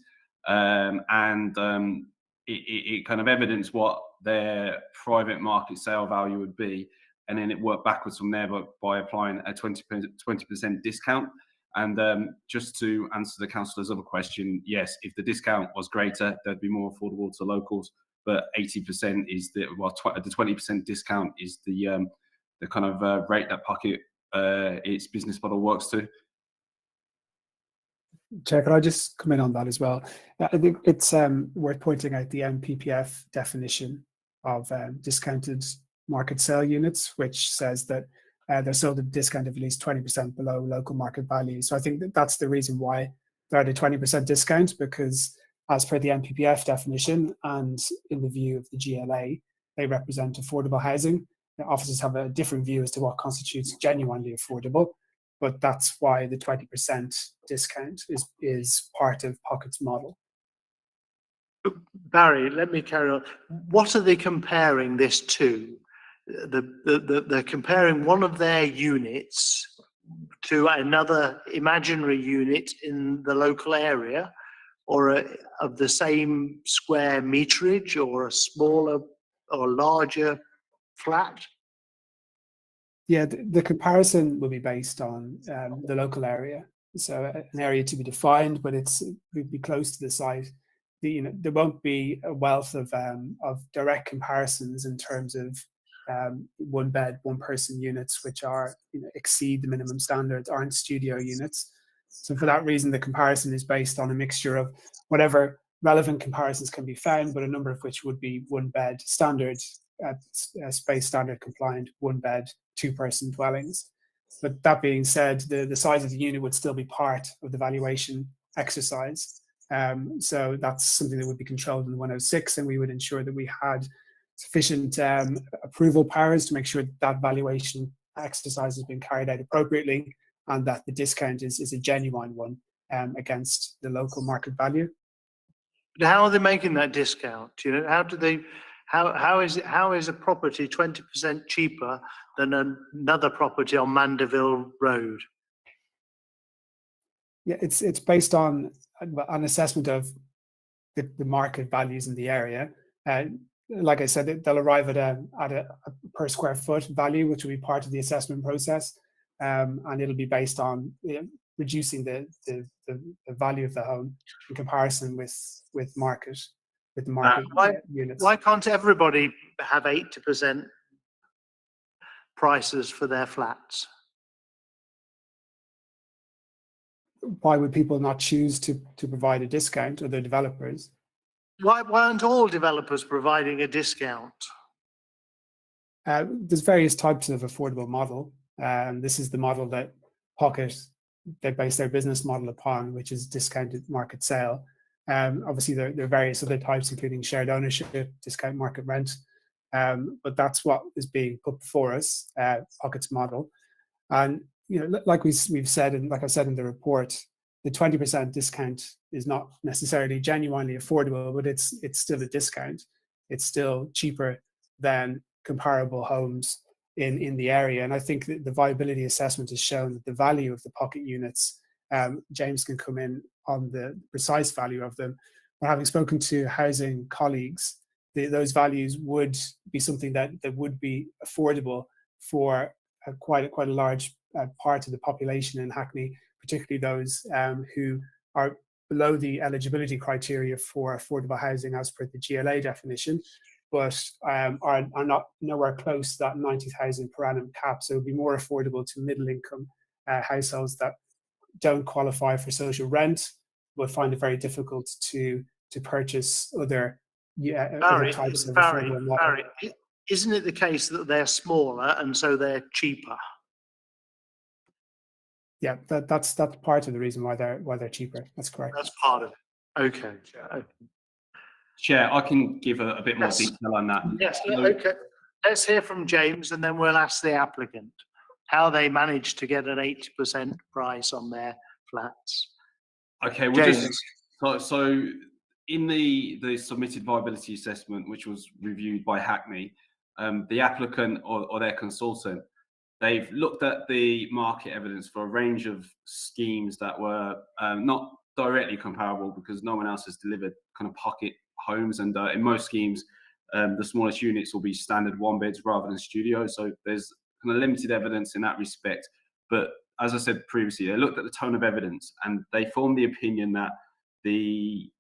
it kind of evidenced what their private market sale value would be, and then it worked backwards from there by applying a 20% discount. And just to answer the councillor's other question, yes, if the discount was greater, they'd be more affordable to locals. But 80% is the 20% discount is the kind of rate that Pocket its business model works to. Chair, could I just come in on that as well? I think it's worth pointing out the MPPF definition of discounted market sale units, which says that they're sold at a discount of at least 20% below local market value. So I think that's the reason why they're at a 20% discount, because as per the MPPF definition and in the view of the GLA, they represent affordable housing. The officers have a different view as to what constitutes genuinely affordable, but that's why the 20% discount is part of Pocket's model. Barry, let me carry on. What are they comparing this to? They're comparing one of their units to another imaginary unit in the local area, or of the same square meterage, or a smaller or larger flat? Yeah, the comparison will be based on the local area. So an area to be defined, but would be close to the site. There won't be a wealth of direct comparisons in terms of 1-bed, 1-person units, which exceed the minimum standards, aren't studio units. So for that reason, the comparison is based on a mixture of whatever relevant comparisons can be found, but a number of which would be 1-bed standard, space standard compliant, 1-bed, 2-person dwellings. But that being said, the size of the unit would still be part of the valuation exercise. So that's something that would be controlled in the 106, and we would ensure that we had sufficient approval powers to make sure that valuation exercise has been carried out appropriately, and that the discount is a genuine one against the local market value. But how are they making that discount? How do they? How is a property 20% cheaper than another property on Mandeville Road? Yeah, it's based on an assessment of the market values in the area. Like I said, they'll arrive at a per square foot value, which will be part of the assessment process, and it'll be based on reducing the value of the home in comparison with the market units. Why can't everybody have 80% prices for their flats? Why would people not choose to provide a discount, or the developers? Why aren't all developers providing a discount? There's various types of affordable model. This is the model that Pocket, they base their business model upon, which is discounted market sale. Obviously, there are various other types, including shared ownership, discount market rent, but that's what is being put before us, Pocket's model. And like we've said, and like I said in the report, the 20% discount is not necessarily genuinely affordable, but it's still a discount. It's still cheaper than comparable homes in the area. And I think that the viability assessment has shown that the value of the Pocket units, James can come in on the precise value of them, but having spoken to housing colleagues, those values would be something that would be affordable for quite a large part of the population in Hackney, particularly those who are below the eligibility criteria for affordable housing as per the GLA definition, but are not nowhere close to that 90,000 per annum cap. So it would be more affordable to middle income households that don't qualify for social rent, but find it very difficult to purchase other types of affordable model. Barry, isn't it the case that they're smaller and so they're cheaper? Yeah, that's part of the reason why they're cheaper. That's correct. That's part of it. Okay. Chair, I can give a bit more Yes. detail on that. Yes, So- okay. Let's hear from James and then we'll ask the applicant how they managed to get an 80% price on their flats. Okay, well, James. so in the submitted viability assessment, which was reviewed by Hackney, the applicant or their consultant, they've looked at the market evidence for a range of schemes that were not directly comparable because no one else has delivered kind of pocket homes, and in most schemes, the smallest units will be standard one beds rather than studios. So there's kind of limited evidence in that respect. But as I said previously, they looked at the tone of evidence and they formed the opinion that the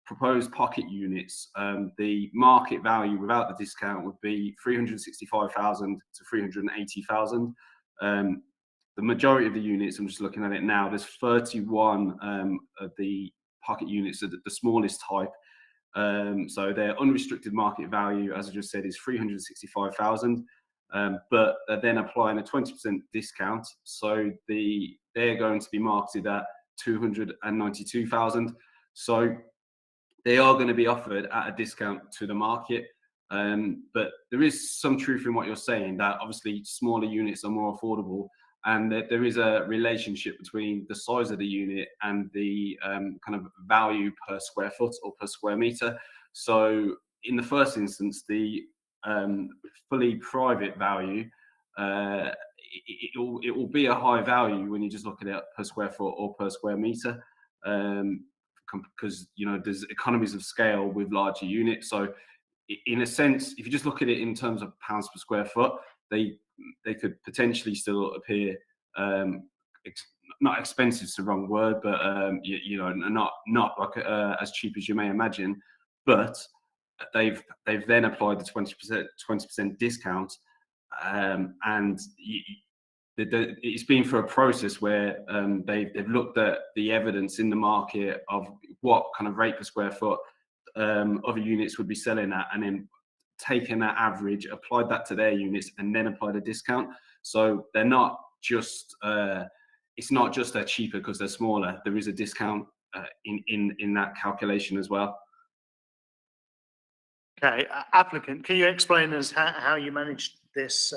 proposed pocket units, the market value without the discount would be 365,000 to 380,000. The majority of the units, I'm just looking at it now, there's 31 of the pocket units at the smallest type. So their unrestricted market value, as I just said, is 365,000. But they're then applying a 20% discount. So they're going to be marketed at 292,000. So they are going to be offered at a discount to the market. But there is some truth in what you're saying, that obviously smaller units are more affordable, and that there is a relationship between the size of the unit and the kind of value per square foot or per square meter. So in the first instance, the fully private value, it will be a high value when you just look at it per square foot or per square meter, because there's economies of scale with larger units. So in a sense, if you just look at it in terms of pounds per square foot, they could potentially still appear not expensive is the wrong word, but not like as cheap as you may imagine. But they've then applied the 20% discount, and it's been through a process where they've looked at the evidence in the market of what kind of rate per square foot other units would be selling at, and then taken that average, applied that to their units, and then applied a discount. So they're not just it's not just they're cheaper because they're smaller. There is a discount in that calculation as well. Okay, applicant, can you explain us how you managed this?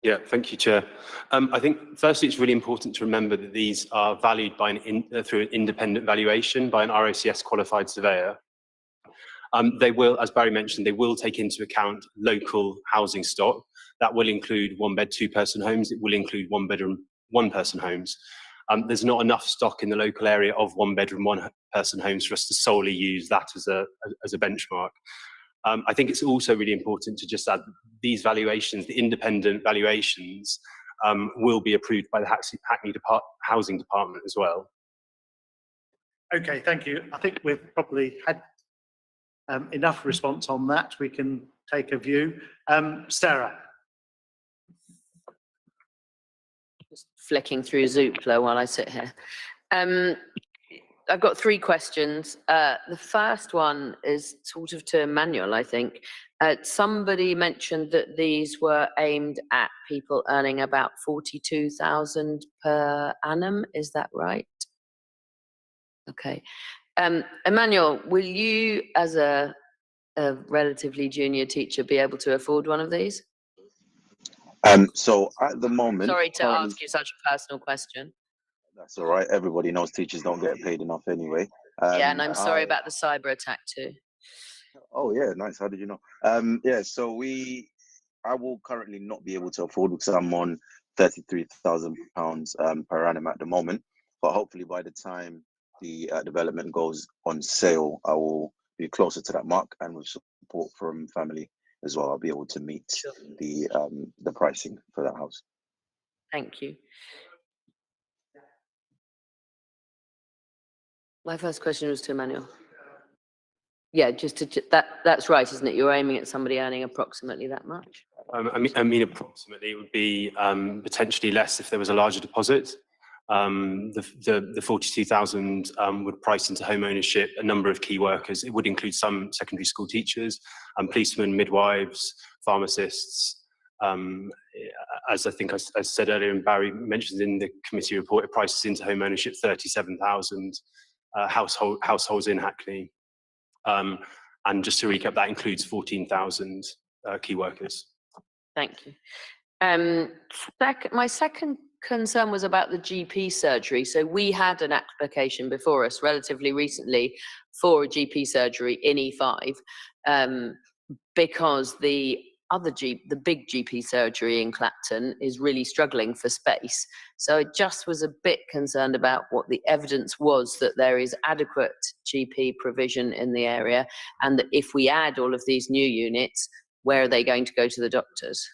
Yeah, thank you, Chair. I think firstly, it's really important to remember that these are valued by through an independent valuation by an RICS qualified surveyor. They will, as Barry mentioned, they will take into account local housing stock. That will include one bed, two person homes. It will include one bedroom, one person homes. There's not enough stock in the local area of one bedroom, one person homes for us to solely use that as a benchmark. I think it's also really important to just add these valuations, the independent valuations, will be approved by the Hackney Housing Department as well. Okay, thank you. I think we've probably had enough response on that. We can take a view. Sarah. Just flicking through Zoopla while I sit here. I've got three questions. The first one is sort of to Emmanuel, I think. Somebody mentioned that these were aimed at people earning about 42,000 per annum. Is that right? Okay. Emmanuel, will you, as a relatively junior teacher, be able to afford one of these? So at the moment, Sorry to ask you such a personal question. That's all right. Everybody knows teachers don't get paid enough anyway. Yeah, and I'm sorry about the cyber attack too. Oh yeah, nice. How did you know? Yeah, so I will currently not be able to afford because I'm on £33,000 per annum at the moment. But hopefully by the time the development goes on sale, I will be closer to that mark, and with support from family as well, I'll be able to meet the pricing for that house. Thank you. My first question was to Emmanuel. Yeah, that's right, isn't it? You're aiming at somebody earning approximately that much. I mean, approximately it would be potentially less if there was a larger deposit. The 42,000 would price into home ownership a number of key workers. It would include some secondary school teachers, policemen, midwives, pharmacists. As I think I said earlier, and Barry mentioned in the committee report, it prices into home ownership 37,000 households in Hackney. And just to recap, that includes 14,000 key workers. Thank you. My second concern was about the GP surgery. So we had an application before us relatively recently for a GP surgery in E5, because the big GP surgery in Clapton is really struggling for space. So I just was a bit concerned about what the evidence was that there is adequate GP provision in the area, and that if we add all of these new units, where are they going to go to the doctors?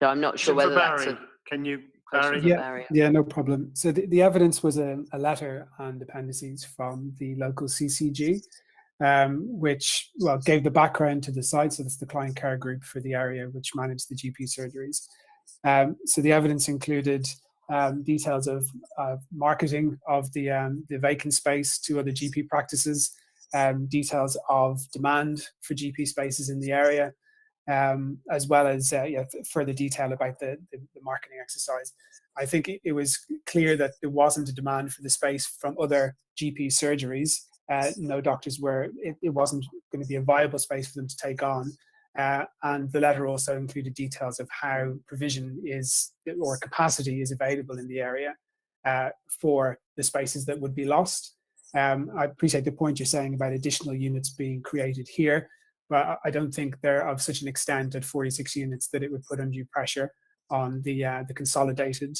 So I'm not sure whether that's a Can you, question Barry? for Yeah, Barry. yeah, no problem. So the evidence was a letter and appendices from the local CCG, which, well, gave the background to the site. So that's the client care group for the area, which managed the GP surgeries. So the evidence included details of marketing of the vacant space to other GP practices, details of demand for GP spaces in the area, as well as further detail about the marketing exercise. I think it was clear that there wasn't a demand for the space from other GP surgeries. No doctors it wasn't going to be a viable space for them to take on. And the letter also included details of how provision is, or capacity is available in the area for the spaces that would be lost. I appreciate the point you're saying about additional units being created here, but I don't think they're of such an extent at 46 units that it would put undue pressure on the consolidated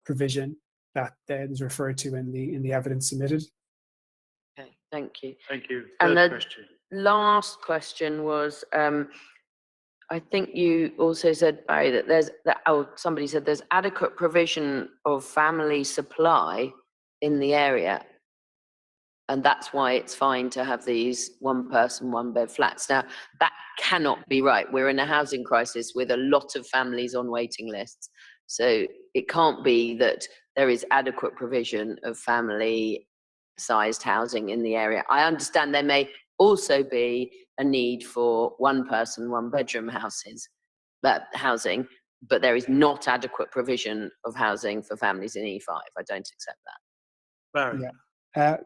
provision that is referred to in the evidence submitted. Okay, thank you. Thank you. And Third the question. last question was, I think you also said, Barry, that somebody said there's adequate provision of family supply in the area, and that's why it's fine to have these one person, one bed flats. Now, that cannot be right. We're in a housing crisis with a lot of families on waiting lists. So it can't be that there is adequate provision of family sized housing in the area. I understand there may also be a need for one person, one bedroom housing, but there is not adequate provision of housing for families in E5. I don't accept that. Barry. Yeah.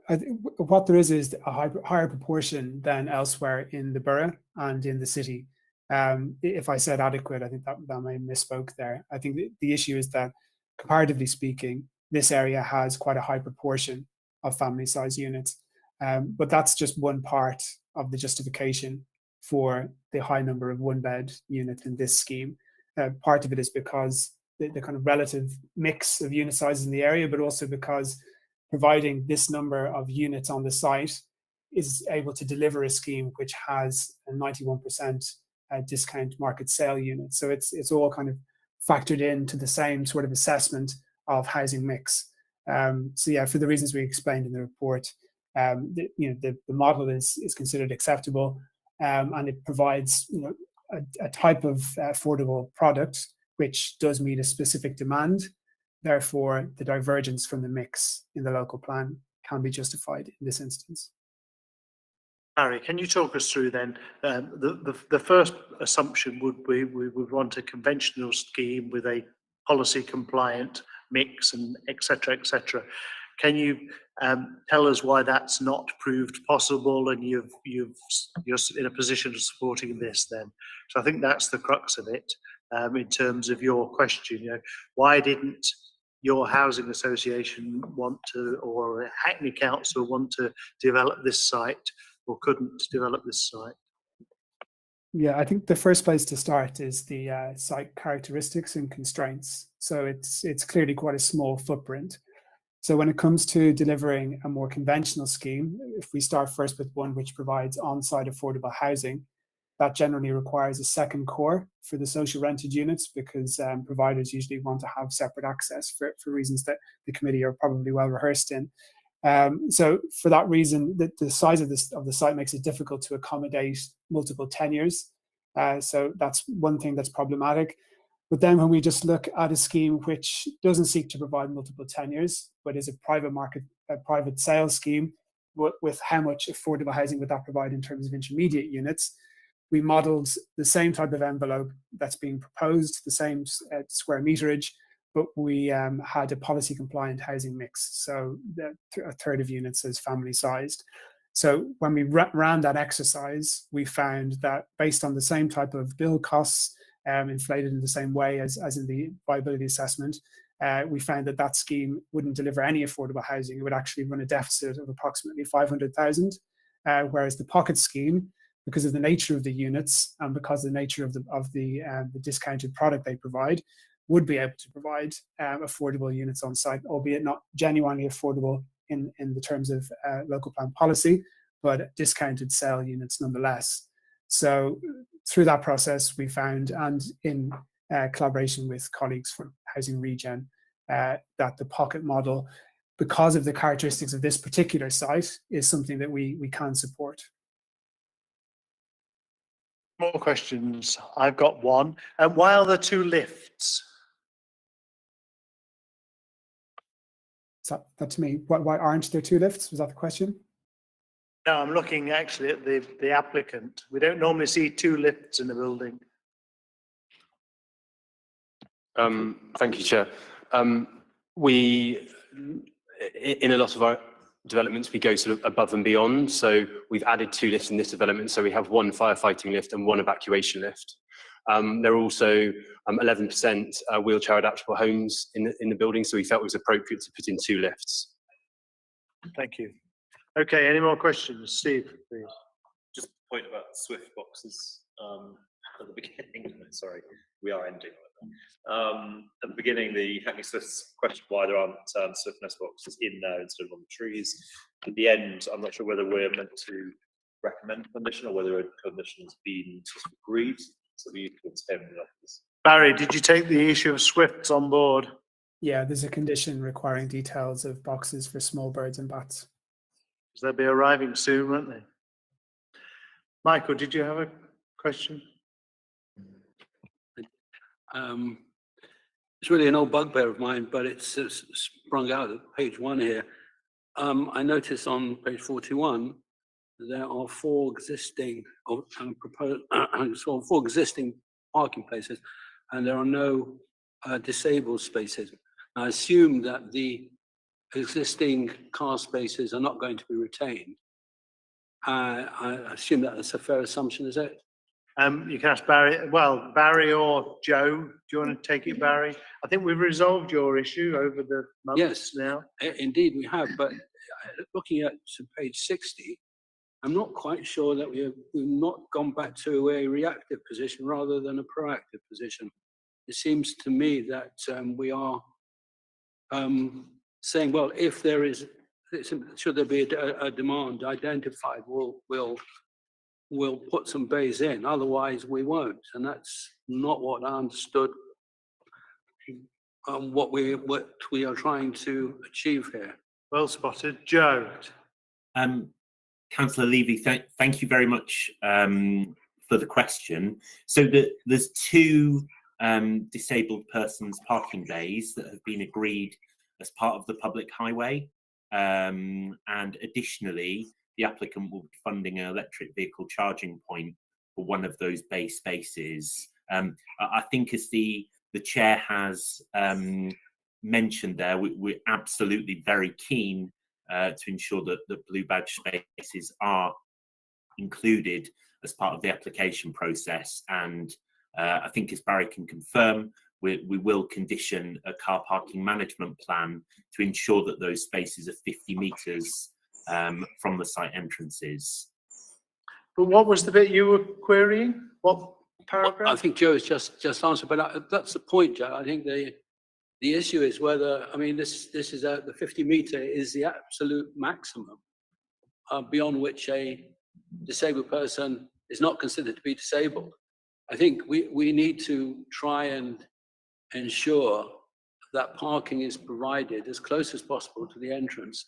I think what there is a higher proportion than elsewhere in the borough and in the city. If I said adequate, I think that I misspoke there. I think the issue is that, comparatively speaking, this area has quite a high proportion of family size units. But that's just one part of the justification for the high number of one bed units in this scheme. Part of it is because the kind of relative mix of unit sizes in the area, but also because providing this number of units on the site is able to deliver a scheme which has a 91% discount market sale unit. So it's all kind of factored into the same sort of assessment of housing mix. So yeah, for the reasons we explained in the report, the model is considered acceptable, and it provides a type of affordable product which does meet a specific demand. Therefore, the divergence from the mix in the local plan can be justified in this instance. Harry, can you talk us through then, the first assumption would be we would want a conventional scheme with a policy compliant mix and et cetera, et cetera. Can you tell us why that's not proved possible, and you're in a position of supporting this then? So I think that's the crux of it, in terms of your question. Why didn't your housing association want to, or Hackney Council want to develop this site, or couldn't develop this site? Yeah, I think the first place to start is the site characteristics and constraints. So it's clearly quite a small footprint. So when it comes to delivering a more conventional scheme, if we start first with one which provides on-site affordable housing, that generally requires a second core for the social rented units, because providers usually want to have separate access for reasons that the committee are probably well rehearsed in. So for that reason, the size of the site makes it difficult to accommodate multiple tenures. So that's one thing that's problematic. But then when we just look at a scheme which doesn't seek to provide multiple tenures, but is a private sales scheme, with how much affordable housing would that provide in terms of intermediate units, we modelled the same type of envelope that's being proposed, the same square meterage, but we had a policy compliant housing mix. So a third of units as family sized. So when we ran that exercise, we found that based on the same type of build costs, inflated in the same way as in the viability assessment, we found that that scheme wouldn't deliver any affordable housing. It would actually run a deficit of approximately 500,000, whereas the pocket scheme, because of the nature of the units and because of the nature of the discounted product they provide, would be able to provide affordable units on site, albeit not genuinely affordable in the terms of local plan policy, but discounted sale units nonetheless. So through that process, we found, and in collaboration with colleagues from Housing Regen, that the pocket model, because of the characteristics of this particular site, is something that we can support. More questions? I've got one. Why are there 2 lifts? Is that to me? Why aren't there 2 lifts? Was that the question? No, I'm looking actually at the applicant. We don't normally see 2 lifts in a building. Thank you, Chair. We, in a lot of our developments, we go sort of above and beyond. So we've added 2 lifts in this development. So we have 1 firefighting lift and 1 evacuation lift. There are also 11% wheelchair adaptable homes in the building. So we felt it was appropriate to put in 2 lifts. Thank you. Okay, any more questions? Steve, please. Just a point about Swift boxes at the beginning. Sorry, we are ending. At the beginning, the Hackney Swifts question why there aren't Swift nest boxes in there instead of on the trees. At the end, I'm not sure whether we're meant to recommend a condition or whether a condition has been agreed. So we could extend this. Barry, did you take the issue of Swifts on board? Yeah, there's a condition requiring details of boxes for small birds and bats. They'll be arriving soon, won't they? Michael, did you have a question? It's really an old bugbear of mine, but it's sprung out at page 1 here. I notice on page 41 there are 4 existing proposed, 4 existing parking places, and there are no disabled spaces. I assume that the existing car spaces are not going to be retained. I assume that that's a fair assumption, is it? You can ask Barry. Well, Barry or Joe, do you want to take it, Barry? I think we've resolved your issue over the months Yes, now. Indeed, we have. But looking at page 60, I'm not quite sure that we've not gone back to a reactive position rather than a proactive position. It seems to me that we are saying, well, if there is, should there be a demand identified, we'll put some bays in, otherwise we won't. And that's not what I understood what we are trying to achieve here. Well spotted. Joe. Councillor Levy, thank you very much for the question. So there's 2 disabled persons parking bays that have been agreed as part of the public highway. And additionally, the applicant will be funding an electric vehicle charging point for one of those bay spaces. I think as the chair has mentioned there, we're absolutely very keen to ensure that the blue badge spaces are included as part of the application process. And I think as Barry can confirm, we will condition a car parking management plan to ensure that those spaces are 50 metres from the site entrances. But what was the bit you were querying? What paragraph? I think Joe has just answered, but that's the point, Joe. I think the issue is whether, I mean, this is the 50 metre is the absolute maximum beyond which a disabled person is not considered to be disabled. I think we need to try and ensure that parking is provided as close as possible to the entrance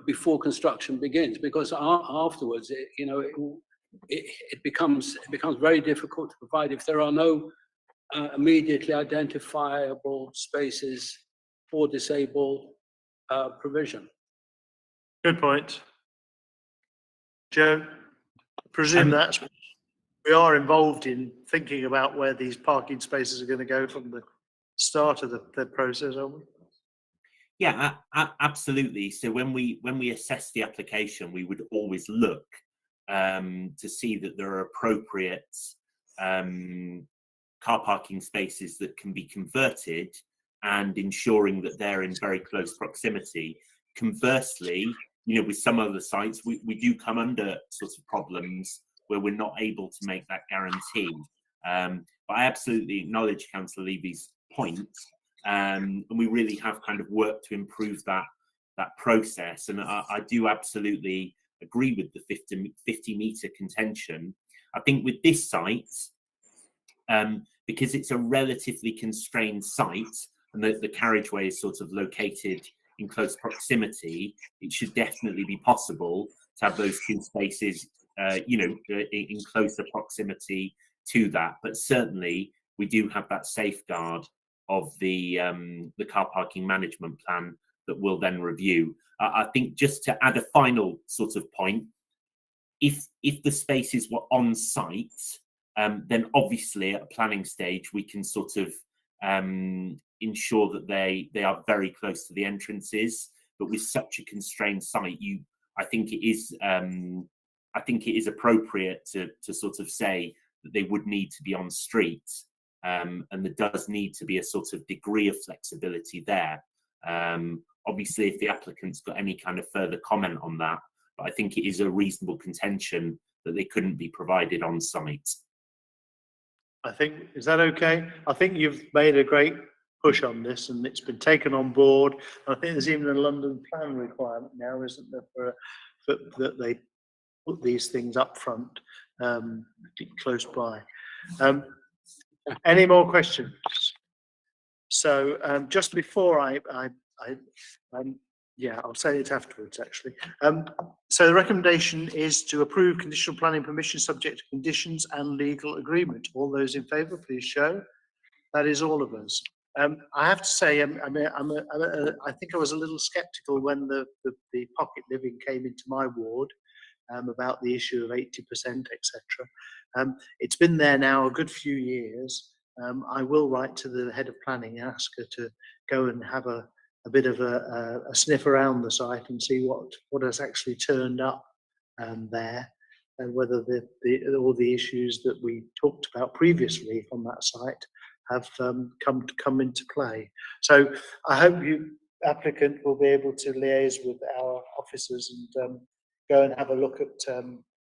before construction begins, because afterwards, it becomes very difficult to provide if there are no immediately identifiable spaces for disabled provision. Good point. Joe, presume that's we are involved in thinking about where these parking spaces are going to go from the start of the process, aren't we? Yeah, absolutely. So when we assess the application, we would always look to see that there are appropriate car parking spaces that can be converted, and ensuring that they're in very close proximity. Conversely, you know, with some other sites, we do come under sort of problems where we're not able to make that guarantee. But I absolutely acknowledge Councillor Levy's point, and we really have kind of worked to improve that process. And I do absolutely agree with the 50 metre contention. I think with this site, because it's a relatively constrained site and the carriageway is sort of located in close proximity, it should definitely be possible to have those two spaces, you know, in closer proximity to that. But certainly we do have that safeguard of the car parking management plan that we'll then review. I think just to add a final sort of point, if the spaces were on site, then obviously at a planning stage we can sort of ensure that they are very close to the entrances. But with such a constrained site, I think it is appropriate to sort of say that they would need to be on street, and there does need to be a sort of degree of flexibility there. Obviously, if the applicant's got any kind of further comment on that, but I think it is a reasonable contention that they couldn't be provided on site. I think, is that okay? I think you've made a great push on this and it's been taken on board. I think there's even a London plan requirement now, isn't there, for that they put these things up front, close by. Any more questions? So just before yeah, I'll say it afterwards, actually. So the recommendation is to approve conditional planning permission subject to conditions and legal agreement. All those in favour, please show. That is all of us. I have to say, I think I was a little sceptical when the pocket living came into my ward about the issue of 80%, etc. It's been there now a good few years. I will write to the head of planning and ask her to go and have a bit of a sniff around the site and see what has actually turned up there, and whether all the issues that we talked about previously on that site have come into play. So I hope you applicant will be able to liaise with our officers and go and have a look at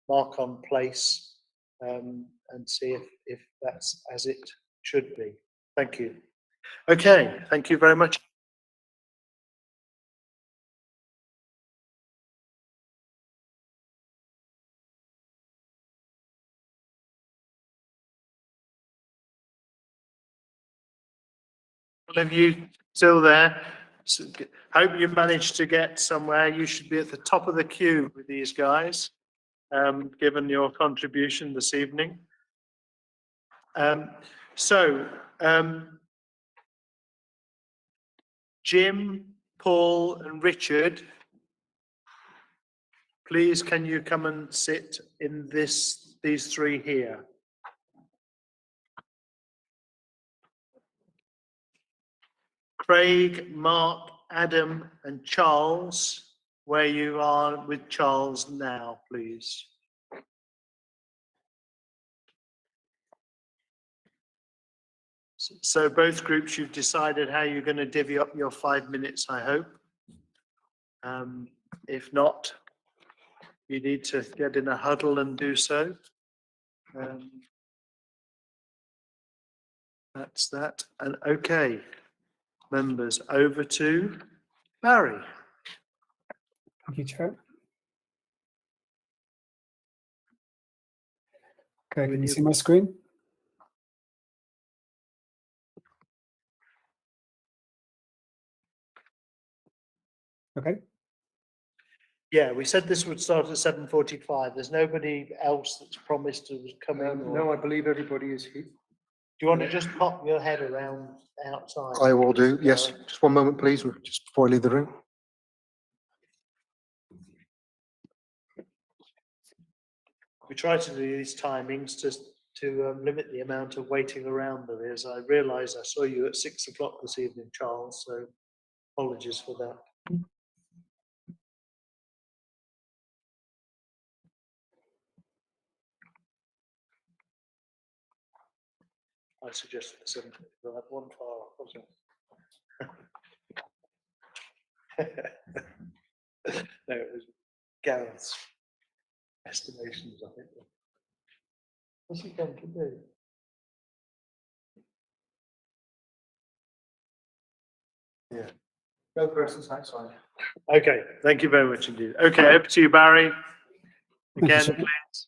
Marcon Place and see if that's as it should be. Thank you. Okay, thank you very much. All of you still there? So, hope you managed to get somewhere. You should be at the top of the queue with these guys, given your contribution this evening. Jim, Paul and Richard, please can you come and sit in these three here? Craig, Mark, Adam and Charles, where you are with Charles now, please. So both groups, you've decided how you're going to divvy up your 5 minutes, I hope. If not, you need to get in a huddle and do so. That's that. And okay, members, over to Barry. Thank you, Chair. Okay, can you see my screen? Okay. Yeah, we said this would start at 7:45. There's nobody else that's promised to come in? No, I believe everybody is here. Do you want to just pop your head around outside? I will do, yes. Just one moment, please, just before I leave the room. We try to do these timings to limit the amount of waiting around there is. I realise I saw you at 6 o'clock this evening, Charles, so Apologies for that. I suggested the 7th, but I had one file off, wasn't it? No, it was Gareth's estimations, I think. What's he going to do? Yeah. Go persons outside. Okay, thank you very much indeed. Okay, over to you, Barry. Thank you, Again, Chair. please.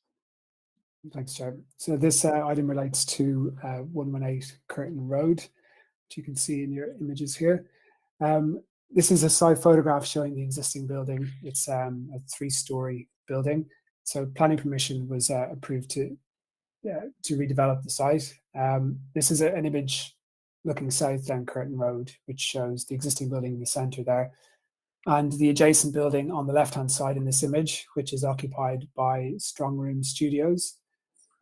Thanks, Chair. So this item relates to 118 Curtin Road, which you can see in your images here. This is a side photograph showing the existing building. It's a 3-story building. So planning permission was approved to redevelop the site. This is an image looking south down Curtin Road, which shows the existing building in the centre there, and the adjacent building on the left-hand side in this image, which is occupied by Strong Room Studios.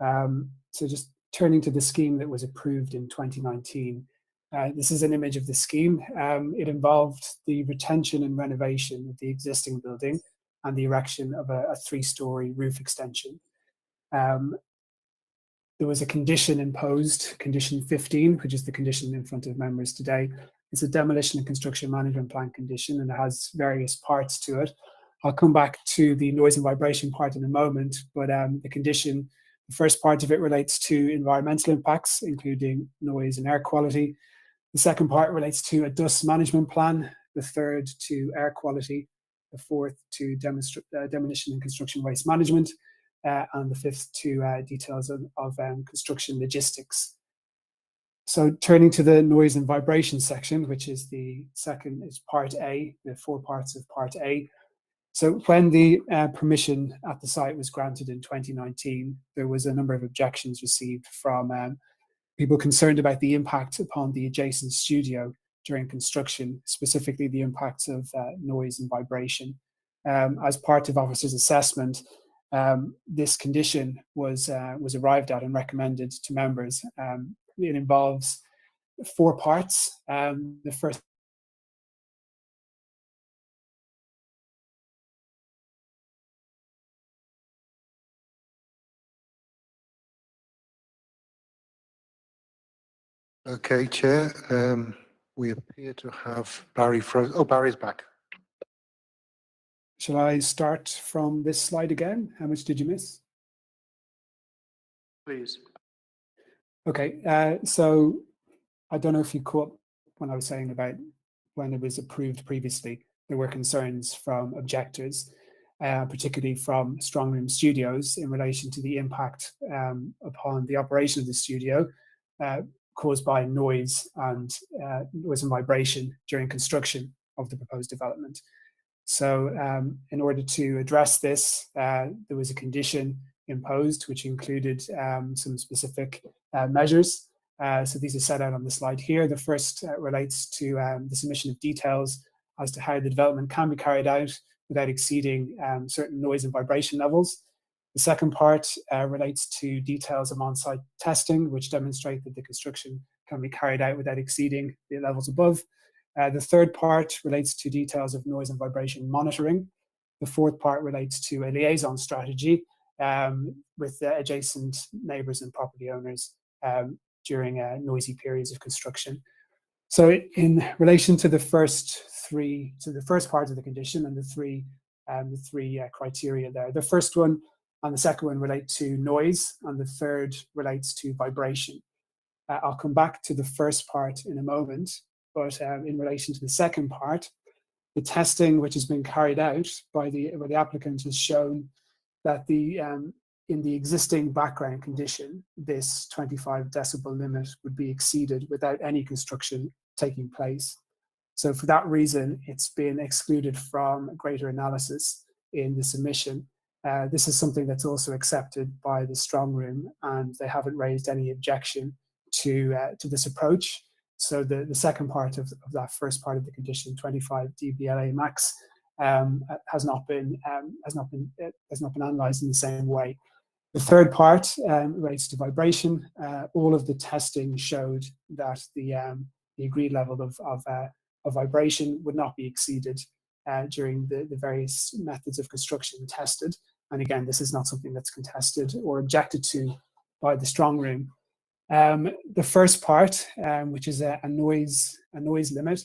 So just turning to the scheme that was approved in 2019, this is an image of the scheme. It involved the retention and renovation of the existing building and the erection of a 3-story roof extension. There was a condition imposed, condition 15, which is the condition in front of members today. It's a demolition and construction management plan condition, and it has various parts to it. I'll come back to the noise and vibration part in a moment, but the condition, the first part of it relates to environmental impacts, including noise and air quality. The second part relates to a dust management plan, the third to air quality, the fourth to demolition and construction waste management, and the fifth to details of construction logistics. So turning to the noise and vibration section, which is the second, is part A, the 4 parts of part A. So when the permission at the site was granted in 2019, there was a number of objections received from people concerned about the impact upon the adjacent studio during construction, specifically the impacts of noise and vibration. As part of officers' assessment, this condition was arrived at and recommended to members. It involves 4 parts. The first Okay, Chair. We appear to have Barry frozen. Oh, Barry's back. Shall I start from this slide again? How much did you miss? Please. Okay, so I don't know if you caught when I was saying about when it was approved previously, there were concerns from objectors, particularly from Strong Room Studios in relation to the impact upon the operation of the studio caused by noise and vibration during construction of the proposed development. So in order to address this, there was a condition imposed, which included some specific measures. So these are set out on the slide here. The first relates to the submission of details as to how the development can be carried out without exceeding certain noise and vibration levels. The second part relates to details of on-site testing, which demonstrate that the construction can be carried out without exceeding the levels above. The third part relates to details of noise and vibration monitoring. The fourth part relates to a liaison strategy with adjacent neighbours and property owners during noisy periods of construction. So in relation to the first part of the condition and the three criteria there, the first one and the second one relate to noise, and the third relates to vibration. I'll come back to the first part in a moment, but in relation to the second part, the testing which has been carried out by the applicant has shown that in the existing background condition, this 25 decibel limit would be exceeded without any construction taking place. So for that reason, it's been excluded from greater analysis in the submission. This is something that's also accepted by the Strong Room, and they haven't raised any objection to this approach. So the second part of that first part of the condition, 25 dBLA max, has not been analysed in the same way. The third part relates to vibration. All of the testing showed that the agreed level of of vibration would not be exceeded during the various methods of construction tested. And again, this is not something that's contested or objected to by the strong room. The first part, which is a noise limit,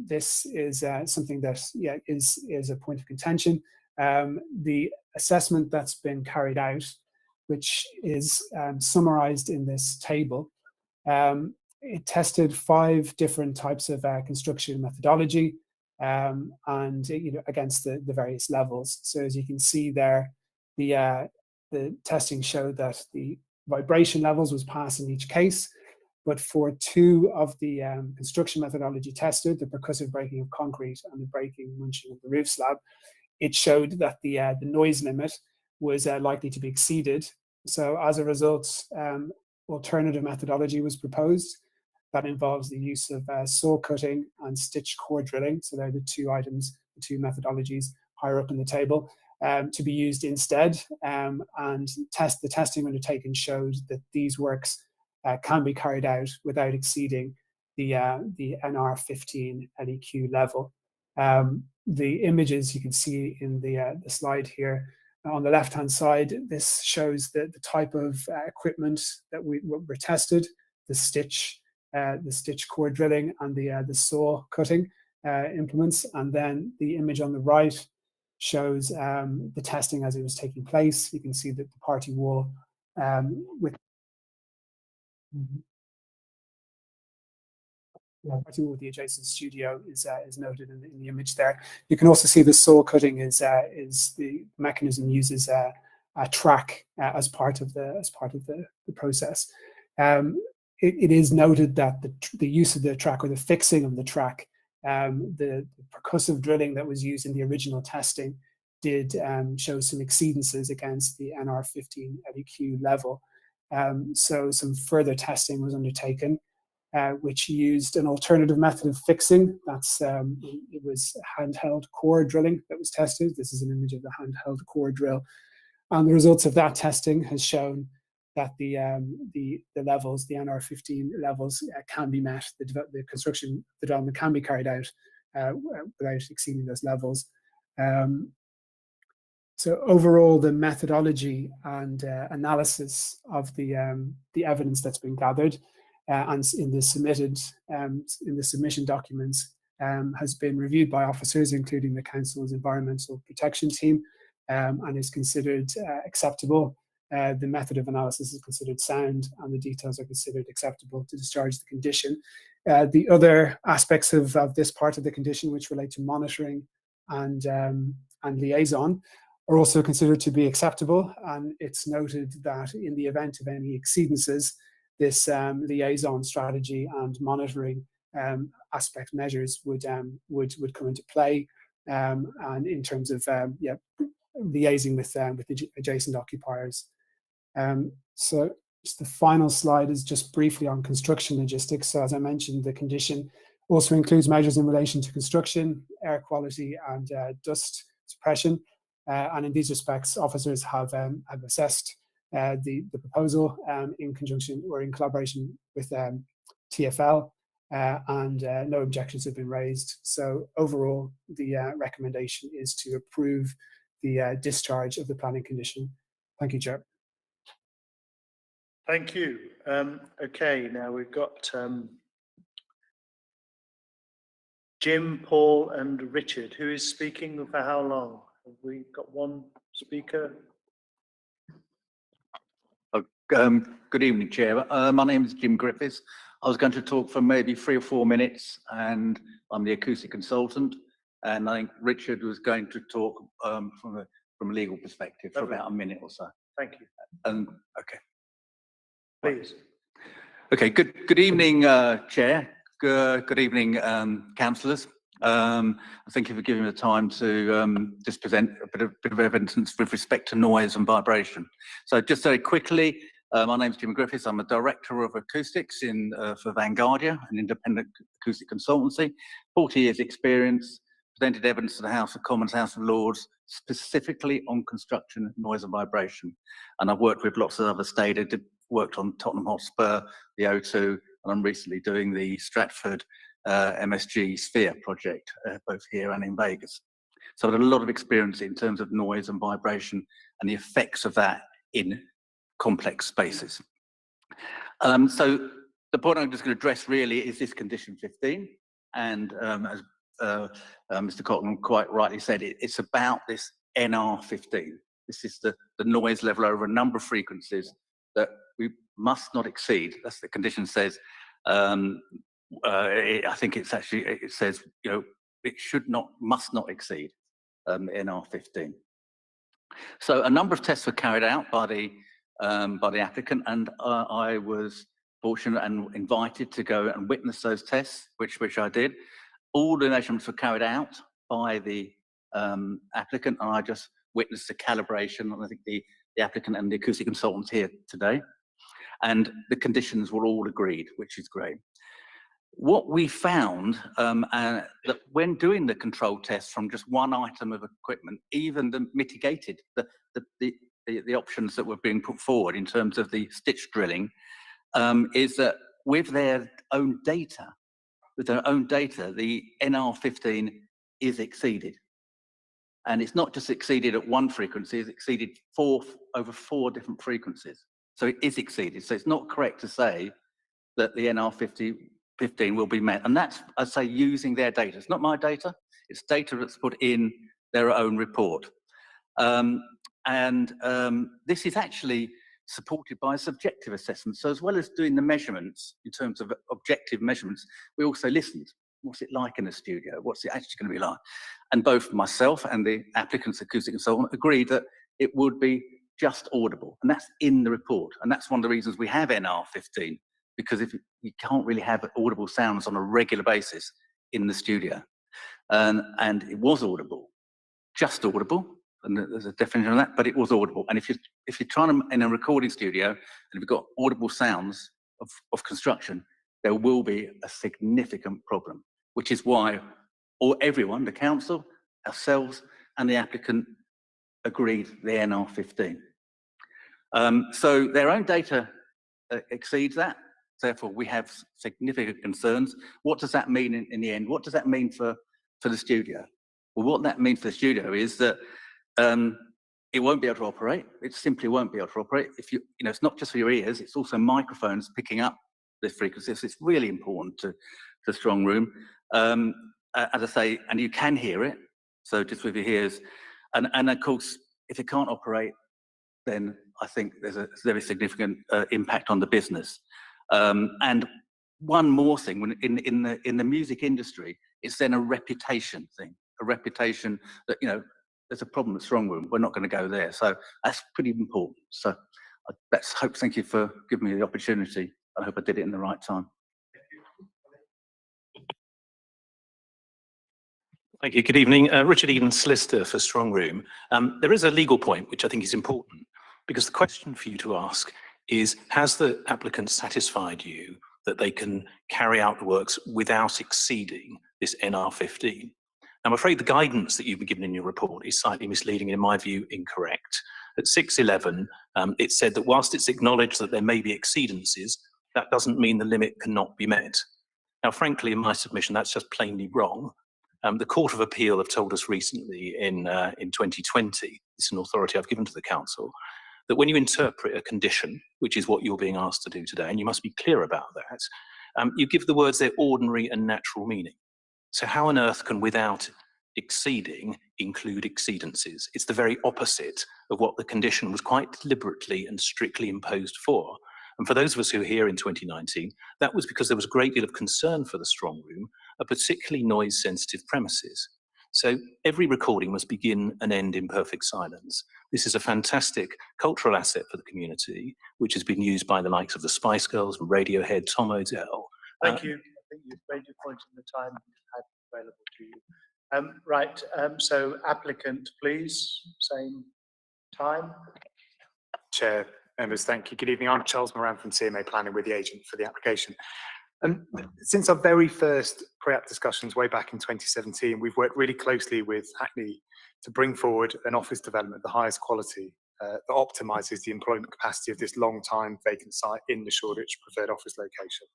this is something that is a point of contention. The assessment that's been carried out, which is summarized in this table, it tested 5 different types of construction methodology, and against the various levels. So as you can see there, the testing showed that the vibration levels was passed in each case, but for 2 of the construction methodology tested, the percussive breaking of concrete and the breaking munching of the roof slab, it showed that the noise limit was likely to be exceeded. So as a result, alternative methodology was proposed that involves the use of saw cutting and stitch core drilling. So they're the 2 items, the 2 methodologies higher up in the table, to be used instead. And the testing undertaken showed that these works can be carried out without exceeding the NR15 LEQ level. The images you can see in the slide here on the left-hand side, this shows the type of equipment that were tested, the stitch core drilling and the saw cutting implements. And then the image on the right shows the testing as it was taking place. You can see that the party wall with the adjacent studio is noted in the image there. You can also see the saw cutting is the mechanism uses a track as part of the process. It is noted that the use of the track, or the fixing of the track, the percussive drilling that was used in the original testing did show some exceedances against the NR15 LEQ level. So some further testing was undertaken, which used an alternative method of fixing. It was handheld core drilling that was tested. This is an image of the handheld core drill. And the results of that testing has shown that the levels, the NR15 levels, can be met. The construction development can be carried out without exceeding those levels. So overall, the methodology and analysis of the evidence that's been gathered and in the submission documents has been reviewed by officers, including the Council's Environmental Protection Team, and is considered acceptable. The method of analysis is considered sound, and the details are considered acceptable to discharge the condition. The other aspects of this part of the condition, which relate to monitoring and liaison, are also considered to be acceptable. And it's noted that in the event of any exceedances, this liaison strategy and monitoring aspect measures would come into play, and in terms of liaising with the adjacent occupiers. So just the final slide is just briefly on construction logistics. So as I mentioned, the condition also includes measures in relation to construction, air quality and dust suppression. And in these respects, officers have assessed the proposal in conjunction or in collaboration with TfL, and no objections have been raised. So overall, the recommendation is to approve the discharge of the planning condition. Thank you, Chair. Thank you. Okay, now we've got Jim, Paul and Richard. Who is speaking for how long? Have we got one speaker? Good evening, Chair. My name is Jim Griffiths. I was going to talk for maybe 3 or 4 minutes, and I'm the acoustic consultant. And I think Richard was going to talk from a legal perspective for about a minute or so. Thank you. Okay. Please. Okay. Good evening, Chair. Good evening, councillors. Thank you for giving me the time to just present a bit of evidence with respect to noise and vibration. So just very quickly, my name is Jim Griffiths. I'm a director of acoustics for Vanguardia, an independent acoustic consultancy. 40 years experience, presented evidence to the House of Commons, House of Lords, specifically on construction, noise and vibration. And I've worked with lots of other states. Worked on Tottenham Hotspur, the O2, and I'm recently doing the Stratford MSG Sphere project, both here and in Vegas. So I've had a lot of experience in terms of noise and vibration and the effects of that in complex spaces. So the point I'm just going to address really is this condition 15. And as Mr. Cotton quite rightly said, it's about this NR15. This is the noise level over a number of frequencies that we must not exceed. That's the condition says. I think it's actually, it says, you know, it must not exceed NR15. So a number of tests were carried out by the applicant, and I was fortunate and invited to go and witness those tests, which I did. All the measurements were carried out by the applicant, and I just witnessed the calibration. And I think the applicant and the acoustic consultants here today, and the conditions were all agreed, which is great. What we found that when doing the control tests from just one item of equipment, even the mitigated, the options that were being put forward in terms of the stitch drilling, is that with their own data, the NR15 is exceeded. And it's not just exceeded at one frequency, it's exceeded over four different frequencies. So it is exceeded. So it's not correct to say that the NR15 will be met. And that's, I say, using their data. It's not my data, it's data that's put in their own report. This is actually supported by a subjective assessment. So as well as doing the measurements in terms of objective measurements, we also listened. What's it like in a studio? What's it actually going to be like? And both myself and the applicant's acoustic consultant agreed that it would be just audible. And that's in the report. And that's one of the reasons we have NR15, because if you can't really have audible sounds on a regular basis in the studio. And it was audible, just audible. And there's a definition of that, but it was audible. And if you're trying to, in a recording studio, and if you've got audible sounds of construction, there will be a significant problem, which is why everyone, the council, ourselves, and the applicant agreed the NR15. So their own data exceeds that. Therefore, we have significant concerns. What does that mean in the end? What does that mean for the studio? Well, what that means for the studio is that it won't be able to operate. It simply won't be able to operate. If you know, it's not just for your ears, it's also microphones picking up this frequency. So it's really important to the strong room. As I say, and you can hear it. So just with your ears. And of course, if it can't operate, then I think there's a very significant impact on the business. And one more thing, when in the music industry, it's then a reputation thing, a reputation that, you know, there's a problem at Strong Room, we're not going to go there. So that's pretty important. So thank you for giving me the opportunity. I hope I did it in the right time. Thank you. Good evening. Richard Eden, solicitor for Strong Room. There is a legal point which I think is important, because the question for you to ask is, has the applicant satisfied you that they can carry out the works without exceeding this NR15? I'm afraid the guidance that you've been given in your report is slightly misleading and, in my view, incorrect. At 6.11, it said that whilst it's acknowledged that there may be exceedances, that doesn't mean the limit cannot be met. Now, frankly, in my submission, that's just plainly wrong. The Court of Appeal have told us recently in 2020, it's an authority I've given to the council, that when you interpret a condition, which is what you're being asked to do today, and you must be clear about that, you give the words their ordinary and natural meaning. So how on earth can without exceeding include exceedances? It's the very opposite of what the condition was quite deliberately and strictly imposed for. And for those of us who were here in 2019, that was because there was a great deal of concern for the Strong Room, particularly noise-sensitive premises. So every recording must begin and end in perfect silence. This is a fantastic cultural asset for the community, which has been used by the likes of the Spice Girls, Radiohead, Tom Odell. Thank you. I think you've made your point in the time you had available to you. So applicant, please, same time. Chair, members, thank you. Good evening. I'm Charles Moran from CMA Planning, with the agent for the application. Since our very first pre-app discussions way back in 2017, we've worked really closely with Hackney to bring forward an office development of the highest quality that optimises the employment capacity of this long-time vacant site in the Shoreditch preferred office location.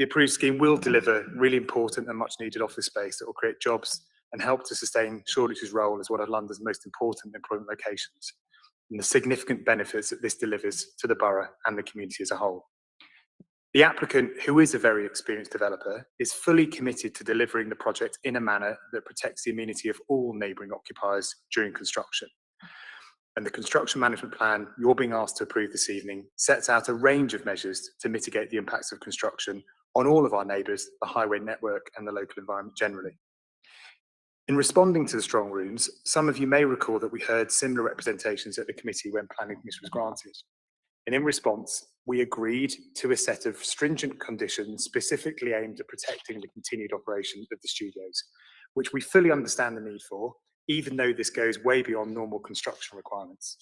The approved scheme will deliver really important and much needed office space that will create jobs and help to sustain Shoreditch's role as one of London's most important employment locations, and the significant benefits that this delivers to the borough and the community as a whole. The applicant, who is a very experienced developer, is fully committed to delivering the project in a manner that protects the amenity of all neighbouring occupiers during construction. And the construction management plan you're being asked to approve this evening sets out a range of measures to mitigate the impacts of construction on all of our neighbours, the highway network and the local environment generally. In responding to the strong rooms, some of you may recall that we heard similar representations at the committee when planning permission was granted. And in response, we agreed to a set of stringent conditions specifically aimed at protecting the continued operation of the studios, which we fully understand the need for, even though this goes way beyond normal construction requirements.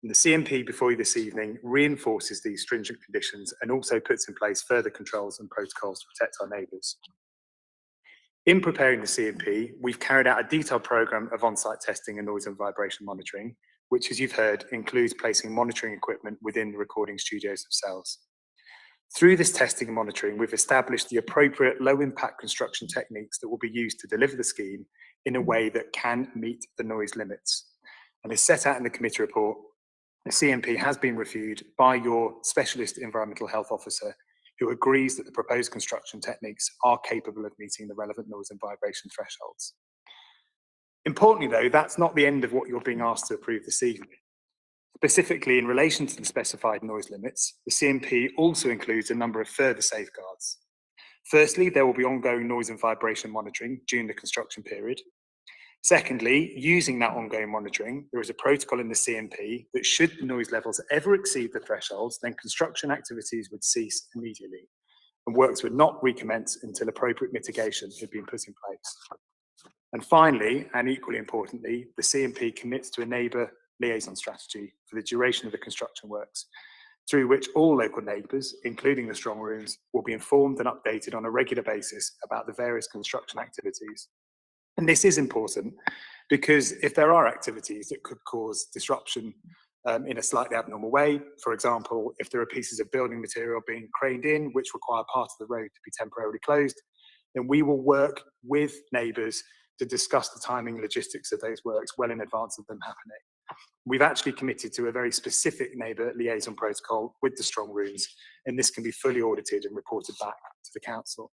And the CMP before you this evening reinforces these stringent conditions and also puts in place further controls and protocols to protect our neighbours. In preparing the CMP, we've carried out a detailed programme of on-site testing and noise and vibration monitoring, which, as you've heard, includes placing monitoring equipment within the recording studios themselves. Through this testing and monitoring, we've established the appropriate low-impact construction techniques that will be used to deliver the scheme in a way that can meet the noise limits. And as set out in the committee report, the CMP has been reviewed by your specialist environmental health officer, who agrees that the proposed construction techniques are capable of meeting the relevant noise and vibration thresholds. Importantly, though, that's not the end of what you're being asked to approve this evening. Specifically, in relation to the specified noise limits, the CMP also includes a number of further safeguards. Firstly, there will be ongoing noise and vibration monitoring during the construction period. Secondly, using that ongoing monitoring, there is a protocol in the CMP that should the noise levels ever exceed the thresholds, then construction activities would cease immediately and works would not recommence until appropriate mitigation had been put in place. And finally, and equally importantly, the CMP commits to a neighbour liaison strategy for the duration of the construction works, through which all local neighbours, including the strong rooms, will be informed and updated on a regular basis about the various construction activities. And this is important because if there are activities that could cause disruption in a slightly abnormal way, for example, if there are pieces of building material being craned in which require part of the road to be temporarily closed, then we will work with neighbours to discuss the timing and logistics of those works well in advance of them happening. We've actually committed to a very specific neighbour liaison protocol with the strong rooms, and this can be fully audited and reported back to the council.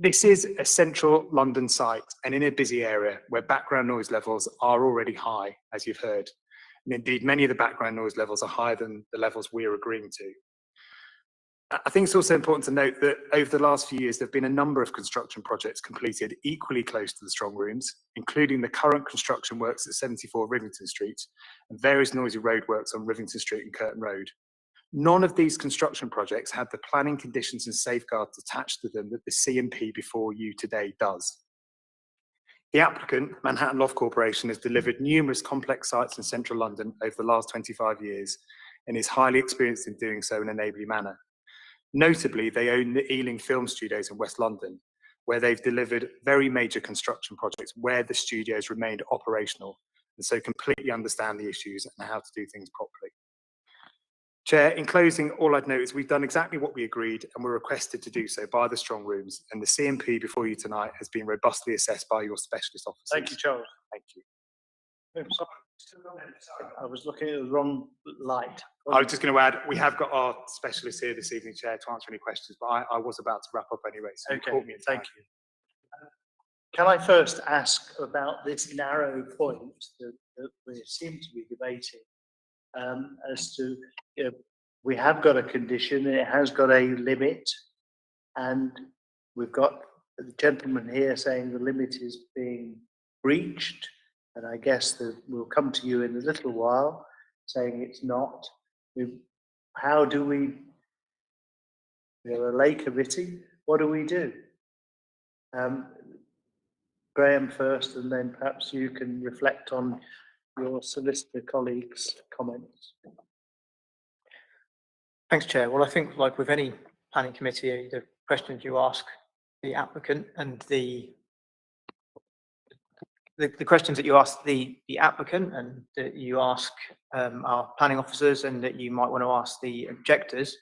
This is a central London site and in a busy area where background noise levels are already high, as you've heard. And indeed, many of the background noise levels are higher than the levels we're agreeing to. I think it's also important to note that over the last few years, there have been a number of construction projects completed equally close to the strong rooms, including the current construction works at 74 Rivington Street and various noisy roadworks on Rivington Street and Curtin Road. None of these construction projects had the planning conditions and safeguards attached to them that the CMP before you today does. The applicant, Manhattan Loft Corporation, has delivered numerous complex sites in central London over the last 25 years and is highly experienced in doing so in a neighbourly manner. Notably, they own the Ealing Film Studios in West London, where they've delivered very major construction projects where the studios remained operational, and so completely understand the issues and how to do things properly. Chair, in closing, all I'd note is we've done exactly what we agreed and were requested to do so by the strong rooms, and the CMP before you tonight has been robustly assessed by your specialist officers. Thank you, Charles. Thank you. Sorry, I was looking at the wrong light. I was just going to add, we have got our specialists here this evening, Chair, to answer any questions, but I was about to wrap up anyway, so you caught me in time. Thank you. Can I first ask about this narrow point that we seem to be debating as to, we have got a condition, it has got a limit, and we've got the gentleman here saying the limit is being breached, and I guess that we'll come to you in a little while saying it's not. How do we're a lay committee, what do we do? Graham first, and then perhaps you can reflect on your solicitor colleagues' comments. Thanks, Chair. Well, I think like with any planning committee, the questions you ask the applicant and the questions that you ask the applicant and that you ask our planning officers and that you might want to ask the objectors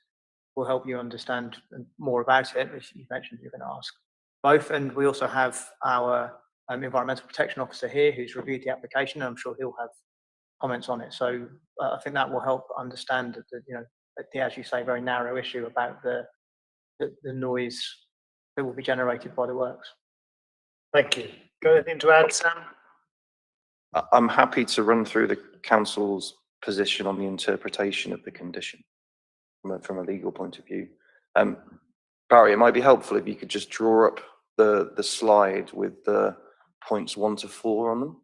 will help you understand more about it, which you mentioned you're going to ask both. And we also have our environmental protection officer here who's reviewed the application, and I'm sure he'll have comments on it. So I think that will help understand the, as you say, very narrow issue about the noise that will be generated by the works. Thank you. Got anything to add, Sam? I'm happy to run through the council's position on the interpretation of the condition from a legal point of view. Barry, it might be helpful if you could just draw up the slide with the points 1 to 4 on them.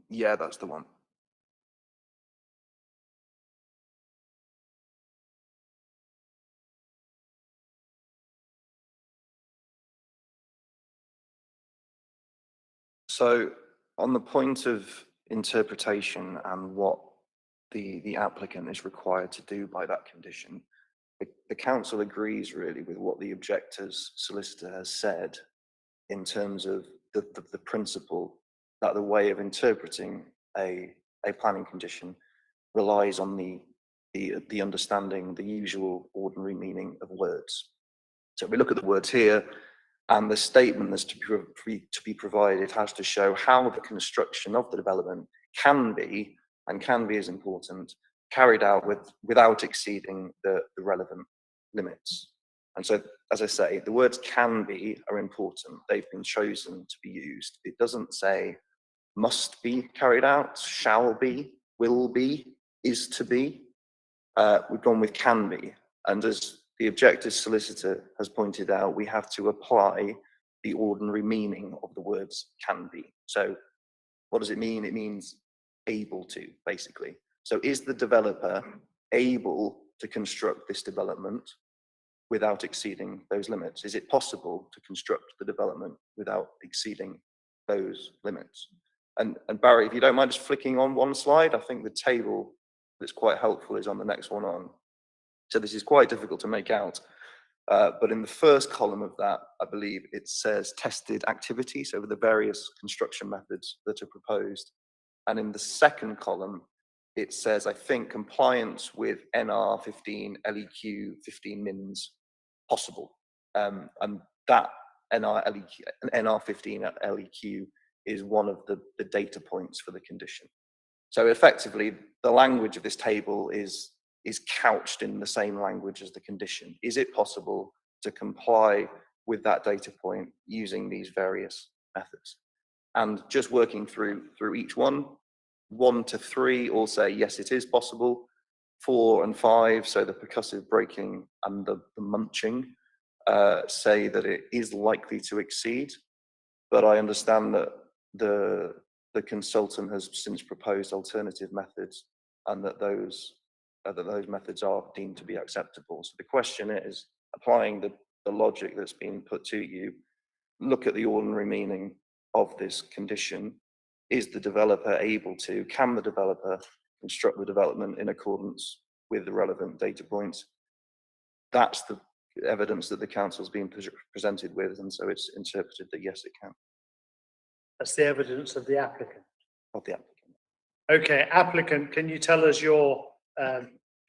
Yeah, that's the one. So on the point of interpretation and what the applicant is required to do by that condition, the council agrees really with what the objector's solicitor has said in terms of the principle that the way of interpreting a planning condition relies on the understanding, the usual ordinary meaning of words. So if we look at the words here, and the statement that's to be provided has to show how the construction of the development can be, and can be is important, carried out without exceeding the relevant limits. And so, as I say, the words can be are important. They've been chosen to be used. It doesn't say must be carried out, shall be, will be, is to be. We've gone with can be. And as the objector's solicitor has pointed out, we have to apply the ordinary meaning of the words can be. So what does it mean? It means able to, basically. So is the developer able to construct this development without exceeding those limits? Is it possible to construct the development without exceeding those limits? And Barry, if you don't mind just flicking on one slide, I think the table that's quite helpful is on the next one on. So this is quite difficult to make out, but in the first column of that, I believe it says tested activity, so the various construction methods that are proposed. And in the second column, it says, I think, compliance with NR 15 LEQ 15 mins possible. And that NR 15 LEQ is one of the data points for the condition. So effectively, the language of this table is couched in the same language as the condition. Is it possible to comply with that data point using these various methods? And just working through each one, 1 to 3 all say yes, it is possible. 4 and 5, so the percussive breaking and the munching, say that it is likely to exceed. But I understand that the consultant has since proposed alternative methods, and that those methods are deemed to be acceptable. So the question is, applying the logic that's been put to you, look at the ordinary meaning of this condition. Is the developer able to, can the developer construct the development in accordance with the relevant data points? That's the evidence that the council's been presented with, and so it's interpreted that yes, it can. That's the evidence of the applicant. Of the applicant. Okay, applicant, can you tell us your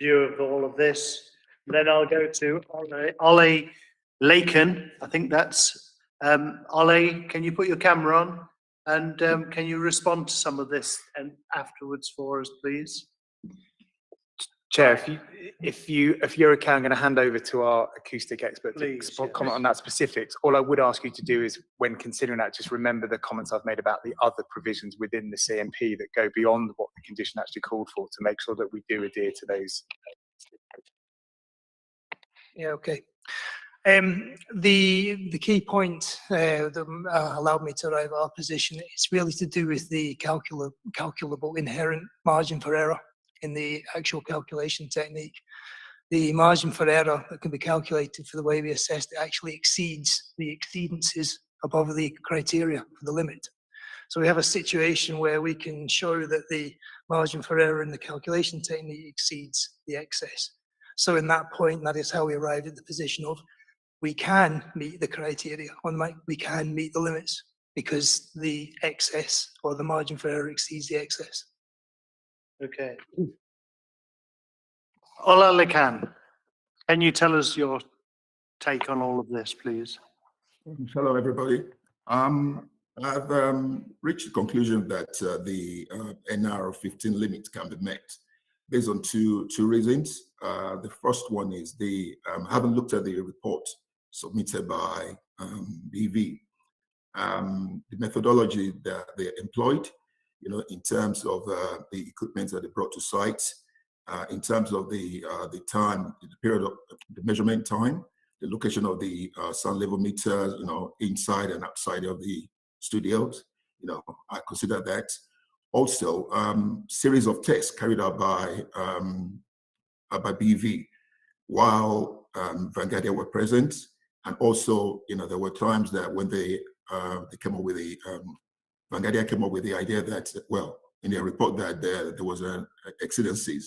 view of all of this? Then I'll go to Ollie Laken. I think that's Ollie. Can you put your camera on, and can you respond to some of this and afterwards for us, please? Chair, if you're okay, I'm going to hand over to our acoustic expert Please, to comment on that specifics. All I would ask you to do is, when considering that, just remember the comments I've made about the other provisions within the CMP that go beyond what the condition actually called for, to make sure that we do adhere to those. Yeah, okay. The key point that allowed me to arrive at our position is really to do with the calculable inherent margin for error in the actual calculation technique. The margin for error that can be calculated for the way we assessed it actually exceeds the exceedances above the criteria for the limit. So we have a situation where we can show that the margin for error in the calculation technique exceeds the excess. So in that point, that is how we arrived at the position of we can meet the criteria, we can meet the limits because the excess or the margin for error exceeds the excess. Okay. Ola can you tell us your take on all of this, please? Hello, everybody. I've reached the conclusion that the NR 15 limit can be met based on two reasons. The first one is having looked at the report submitted by BV, the methodology that they employed, in terms of the equipment that they brought to site, in terms of the time, the period of the measurement time, the location of the sound level meters, inside and outside of the studios, I consider that. Also, series of tests carried out by BV while Vanguardia were present, and also, there were times that when they came up with Vanguardia came up with the idea that, well, in their report that there was an exceedances.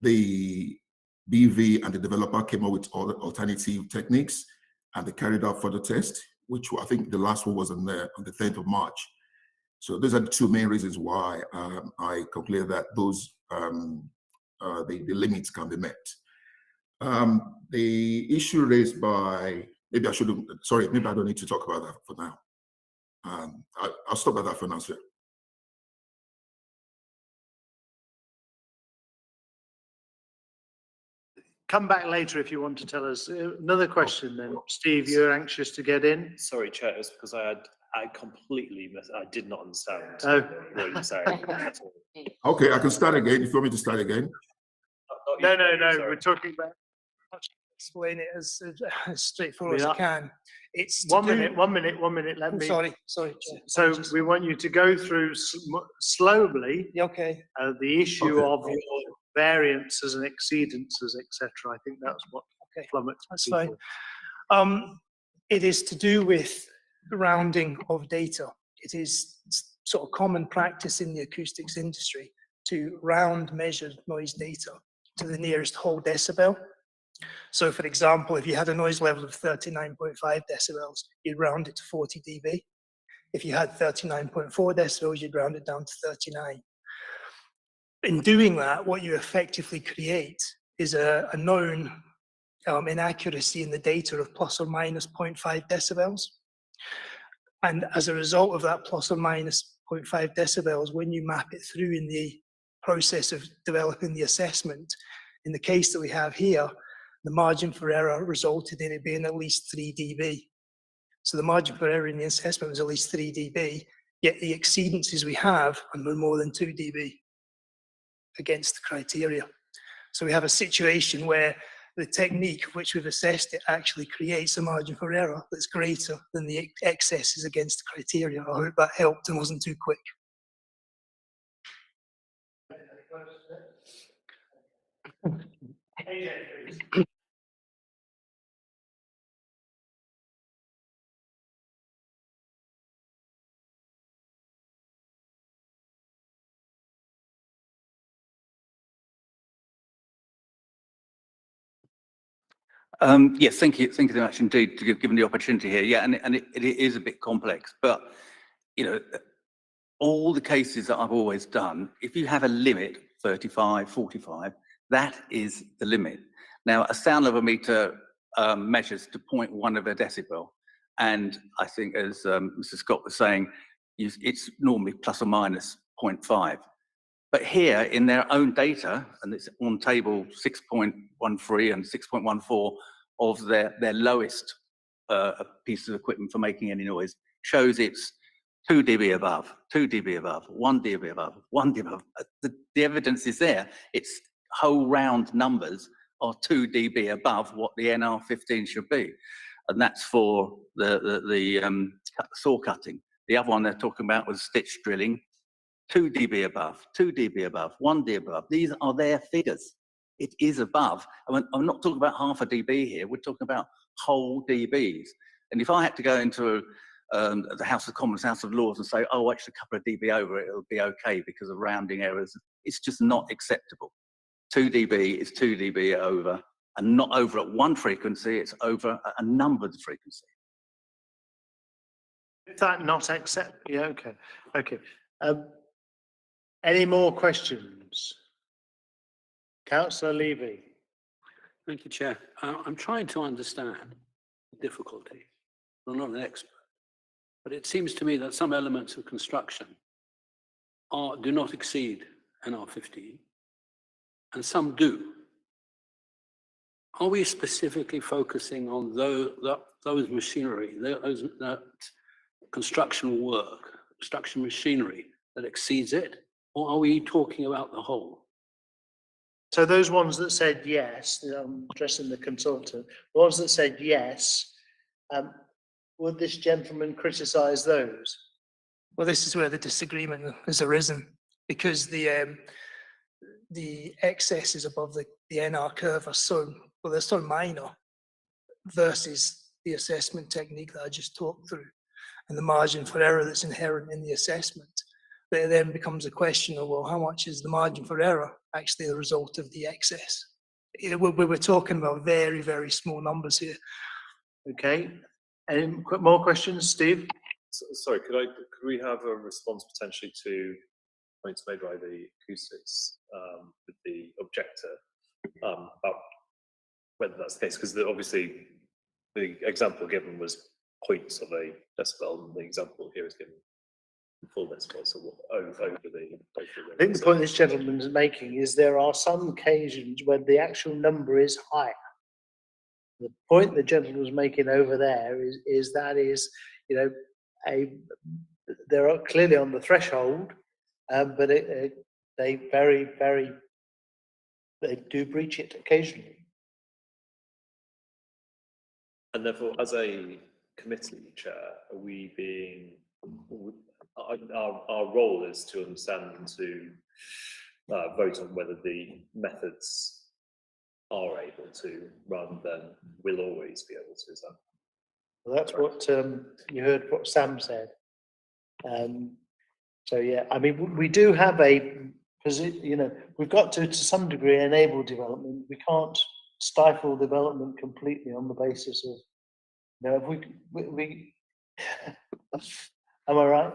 The BV and the developer came up with alternative techniques, and they carried out further tests, which I think the last one was on the 10th of March. So those are the two main reasons why I concluded that those the limits can be met. The issue raised by, maybe I don't need to talk about that for now. I'll stop at that for now, sir. Come back later if you want to tell us. Another question then. Steve, you're anxious to get in? Sorry, Chair, it was because I completely missed, I did not understand what you were saying. Okay, I can start again if you want me to start again. No, we're talking about. Explain it as straightforward as I can. It's one minute. Let me. Sorry. So we want you to go through slowly. Okay. The issue of your variances and exceedances, etc. I think that's what flummoxed. That's fine. It is to do with rounding of data. It is sort of common practice in the acoustics industry to round measured noise data to the nearest whole decibel. So, for example, if you had a noise level of 39.5 decibels, you'd round it to 40 dB. If you had 39.4 decibels, you'd round it down to 39. In doing that, what you effectively create is a known inaccuracy in the data of plus or minus 0.5 decibels. And as a result of that plus or minus 0.5 decibels, when you map it through in the process of developing the assessment, in the case that we have here, the margin for error resulted in it being at least 3 dB. So the margin for error in the assessment was at least 3 dB, yet the exceedances we have are no more than 2 dB against the criteria. So we have a situation where the technique of which we've assessed it actually creates a margin for error that's greater than the excesses against the criteria. I hope that helped and wasn't too quick. Yes, thank you very much indeed to given the opportunity here. Yeah, and it is a bit complex, but all the cases that I've always done, if you have a limit, 35, 45, that is the limit. Now, a sound level meter measures to 0.1 of a decibel, and I think, as Mr. Scott was saying, it's normally plus or minus 0.5. But here, in their own data, and it's on table 6.13 and 6.14 of their lowest piece of equipment for making any noise, shows it's 2 dB above, 2 dB above, 1 dB above, 1 dB above. The evidence is there. It's whole round numbers are 2 dB above what the NR15 should be. And that's for the saw cutting. The other one they're talking about was stitch drilling. 2 dB above, 2 dB above, 1 dB above. These are their figures. It is above. I'm not talking about half a dB here. We're talking about whole dBs. And if I had to go into the House of Commons, House of Lords, and say, oh, actually a couple of dB over it, it'll be okay because of rounding errors, it's just not acceptable. 2 dB is 2 dB over and not over at one frequency, it's over at a numbered frequency. Is that not accept? Yeah, okay, okay. Any more questions? Councillor Levy. Thank you, Chair. I'm trying to understand the difficulty. I'm not an expert, but it seems to me that some elements of construction do not exceed NR 15, and some do. Are we specifically focusing on those machinery, that construction work, construction machinery that exceeds it, or are we talking about the whole? So those ones that said yes, I'm addressing the consultant, the ones that said yes, would this gentleman criticise those? Well, this is where the disagreement has arisen, because the excesses above the NR curve are so, well, they're so minor versus the assessment technique that I just talked through, and the margin for error that's inherent in the assessment. But it then becomes a question of, well, how much is the margin for error actually the result of the excess? We're talking about very, very small numbers here. Okay. Any more questions, Steve? Sorry, could we have a response potentially to points made by the acoustics with the objector about whether that's the case? Because obviously the example given was points of a decibel, and the example here is given full decibel, so over the. I think the point this gentleman is making is there are some occasions when the actual number is higher. The point the gentleman was making over there is you know, they're clearly on the threshold, but they they do breach it occasionally. And therefore, as a committee chair, are we being, our role is to understand and to vote on whether the methods are able to run, then we'll always be able to, is that? Well, that's what you heard what Sam said. So yeah, I mean, we do have a position, you know, we've got to some degree enable development. We can't stifle development completely on the basis of, you know, if we am I right?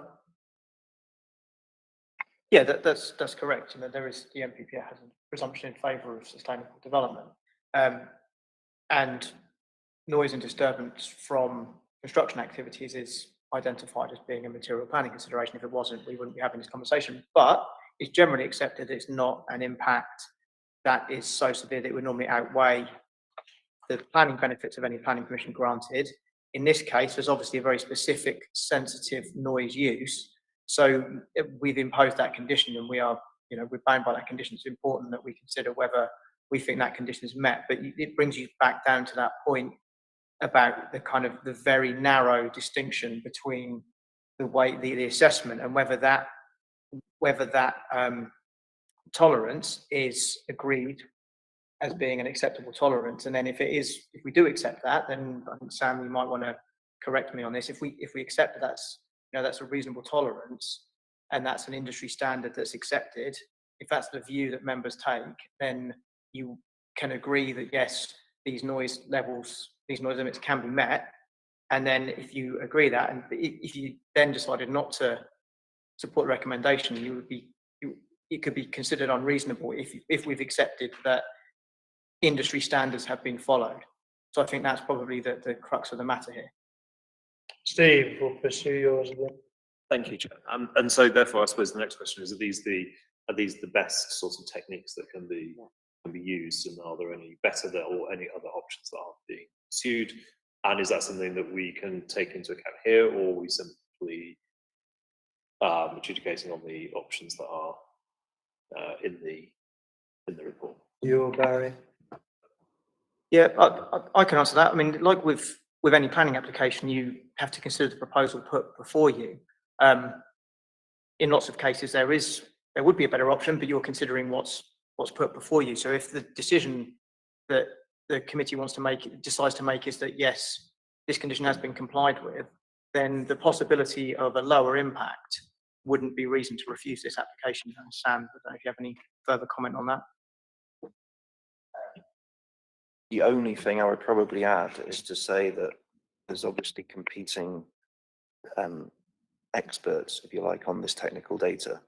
Yeah, that's correct. You know, there is, the NPPF has a presumption in favour of sustainable development, and noise and disturbance from construction activities is identified as being a material planning consideration. If it wasn't, we wouldn't be having this conversation. But it's generally accepted it's not an impact that is so severe that it would normally outweigh the planning benefits of any planning permission granted. In this case, there's obviously a very specific sensitive noise use. So we've imposed that condition, and we are, you know, we're bound by that condition. It's important that we consider whether we think that condition is met. But it brings you back down to that point about the kind of the very narrow distinction between the way the assessment and whether that tolerance is agreed as being an acceptable tolerance. And then if we do accept that, then I think, Sam, you might want to correct me on this. If we accept that that's a reasonable tolerance and that's an industry standard that's accepted, if that's the view that members take, then you can agree that yes, these noise limits can be met. And then if you agree that, and if you then decided not to support the recommendation, it could be considered unreasonable if we've accepted that industry standards have been followed. So I think that's probably the crux of the matter here. Steve, we'll pursue yours again. Thank you, Chair. And so therefore, I suppose the next question is: are these the best sorts of techniques that can be used, and are there any better or any other options that are being pursued? And is that something that we can take into account here, or are we simply adjudicating on the options that are in the report? You, Barry. Yeah, I can answer that. I mean, like with any planning application, you have to consider the proposal put before you. In lots of cases, there would be a better option, but you're considering what's put before you. So if the decision that the committee decides to make is that yes, this condition has been complied with, then the possibility of a lower impact wouldn't be reason to refuse this application. And Sam, I don't know if you have any further comment on that. The only thing I would probably add is to say that there's obviously competing experts, if you like, on this technical data.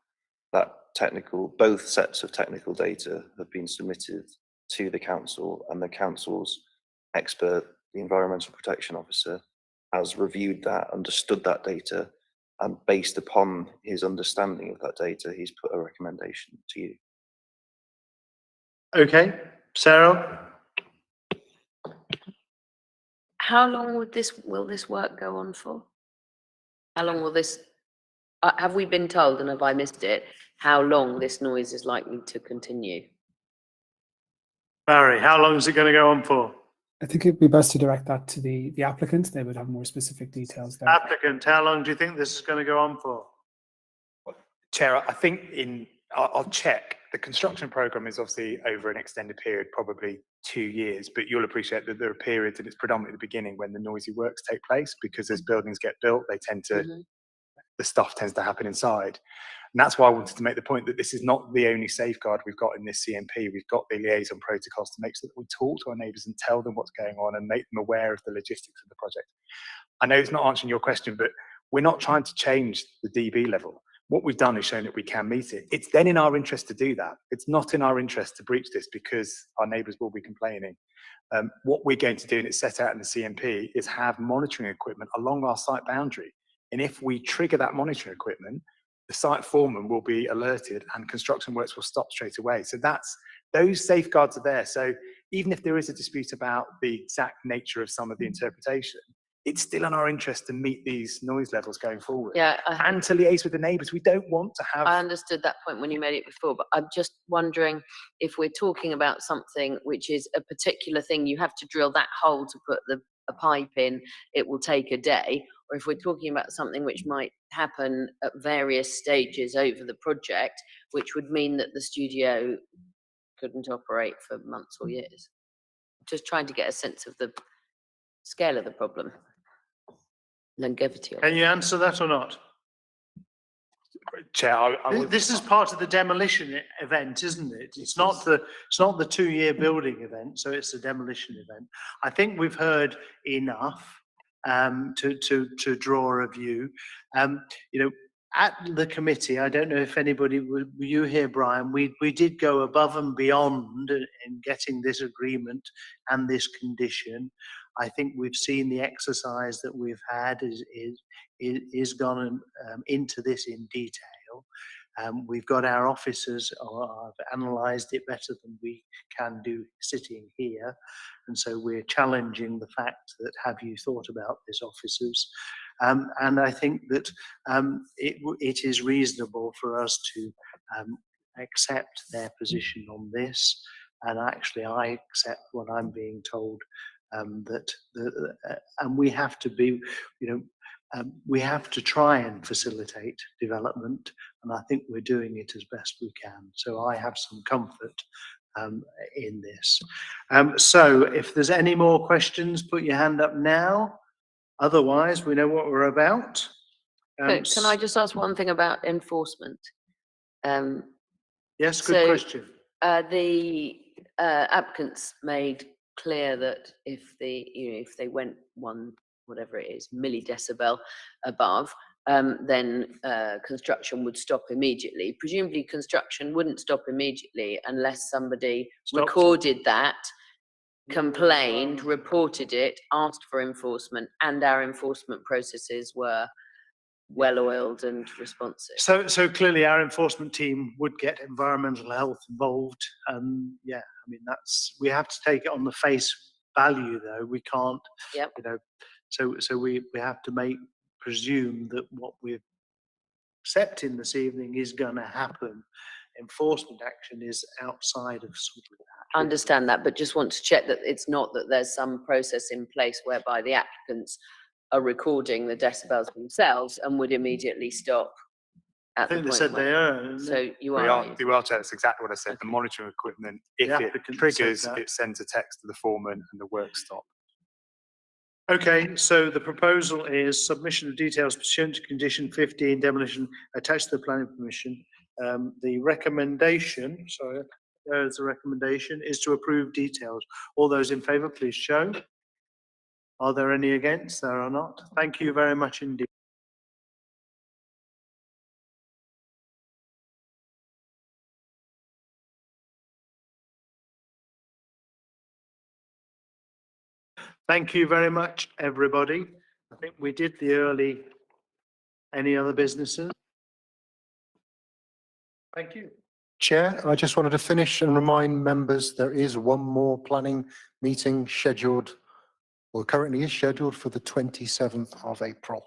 Both sets of technical data have been submitted to the council, and the council's expert, the environmental protection officer, has reviewed that, understood that data, and based upon his understanding of that data, he's put a recommendation to you. Okay, Sarah? How long will this work go on for? How long will this, have we been told, and have I missed it, how long this noise is likely to continue? Barry, how long is it going to go on for? I think it'd be best to direct that to the applicant. They would have more specific details there. Applicant, how long do you think this is going to go on for? Chair, I think I'll check. The construction programme is obviously over an extended period, probably 2 years, but you'll appreciate that there are periods, and it's predominantly the beginning when the noisy works take place, because as buildings get built, they tend to, the stuff tends to happen inside. And that's why I wanted to make the point that this is not the only safeguard we've got in this CMP. We've got the liaison protocols to make sure that we talk to our neighbours and tell them what's going on and make them aware of the logistics of the project. I know it's not answering your question, but we're not trying to change the DB level. What we've done is shown that we can meet it. It's then in our interest to do that. It's not in our interest to breach this because our neighbours will be complaining. What we're going to do, and it's set out in the CMP, is have monitoring equipment along our site boundary. And if we trigger that monitoring equipment, the site foreman will be alerted and construction works will stop straight away. So those safeguards are there. So even if there is a dispute about the exact nature of some of the interpretation, it's still in our interest to meet these noise levels going forward. Yeah, and to liaise with the neighbours. We don't want to have... I understood that point when you made it before, but I'm just wondering if we're talking about something which is a particular thing, you have to drill that hole to put a pipe in, it will take a day, or if we're talking about something which might happen at various stages over the project, which would mean that the studio couldn't operate for months or years. Just trying to get a sense of the scale of the problem. Longevity. Can you answer that or not? Chair, this is part of the demolition event, isn't it? It's not the 2-year building event, so it's a demolition event. I think we've heard enough to draw a view. At the committee, I don't know if anybody were you here, Brian. We did go above and beyond in getting this agreement and this condition. I think we've seen the exercise that we've had is gone into this in detail. We've got our officers have analysed it better than we can do sitting here, and so we're challenging the fact that have you thought about this, officers? And I think that it is reasonable for us to accept their position on this, and actually I accept what I'm being told. And we have to be, we have to try and facilitate development, and I think we're doing it as best we can. So I have some comfort in this. So if there's any more questions, put your hand up now. Otherwise, we know what we're about. Can I just ask one thing about enforcement? Yes, good question. The applicants made clear that if they went whatever it is, milli-decibel above, then construction would stop immediately. Presumably construction wouldn't stop immediately unless somebody recorded that, complained, reported it, asked for enforcement, and our enforcement processes were well-oiled and responsive. So clearly our enforcement team would get environmental health involved. Yeah, I mean, we have to take it on the face value though. We can't, so we have to presume that what we're accepting this evening is going to happen. Enforcement action is outside of sort of that. I understand that, but just want to check that it's not that there's some process in place whereby the applicants are recording the decibels themselves and would immediately stop at the point. I think they said they are. So you are. They are, Chair. That's exactly what I said. The monitoring equipment, if it triggers, it sends a text to the foreman and the work stop. Okay, so the proposal is submission of details pursuant to condition 15, demolition attached to the planning permission. The recommendation, sorry, as a recommendation is to approve details. All those in favour, please show. Are there any against? There are not. Thank you very much indeed. Thank you very much, everybody. I think we did the early. Any other businesses? Thank you. Chair, I just wanted to finish and remind members there is one more planning meeting scheduled, or currently is scheduled for the 27th of April.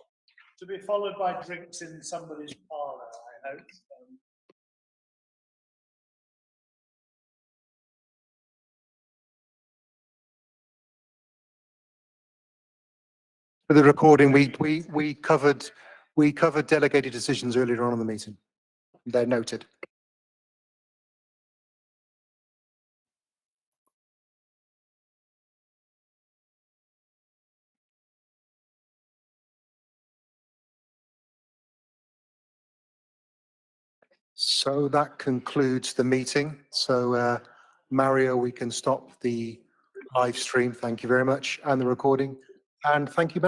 To be followed by drinks in somebody's parlour, I hope. For the recording, we covered delegated decisions earlier on in the meeting. They're noted. So that concludes the meeting. So Mario, we can stop the live stream. Thank you very much. And the recording. And thank you.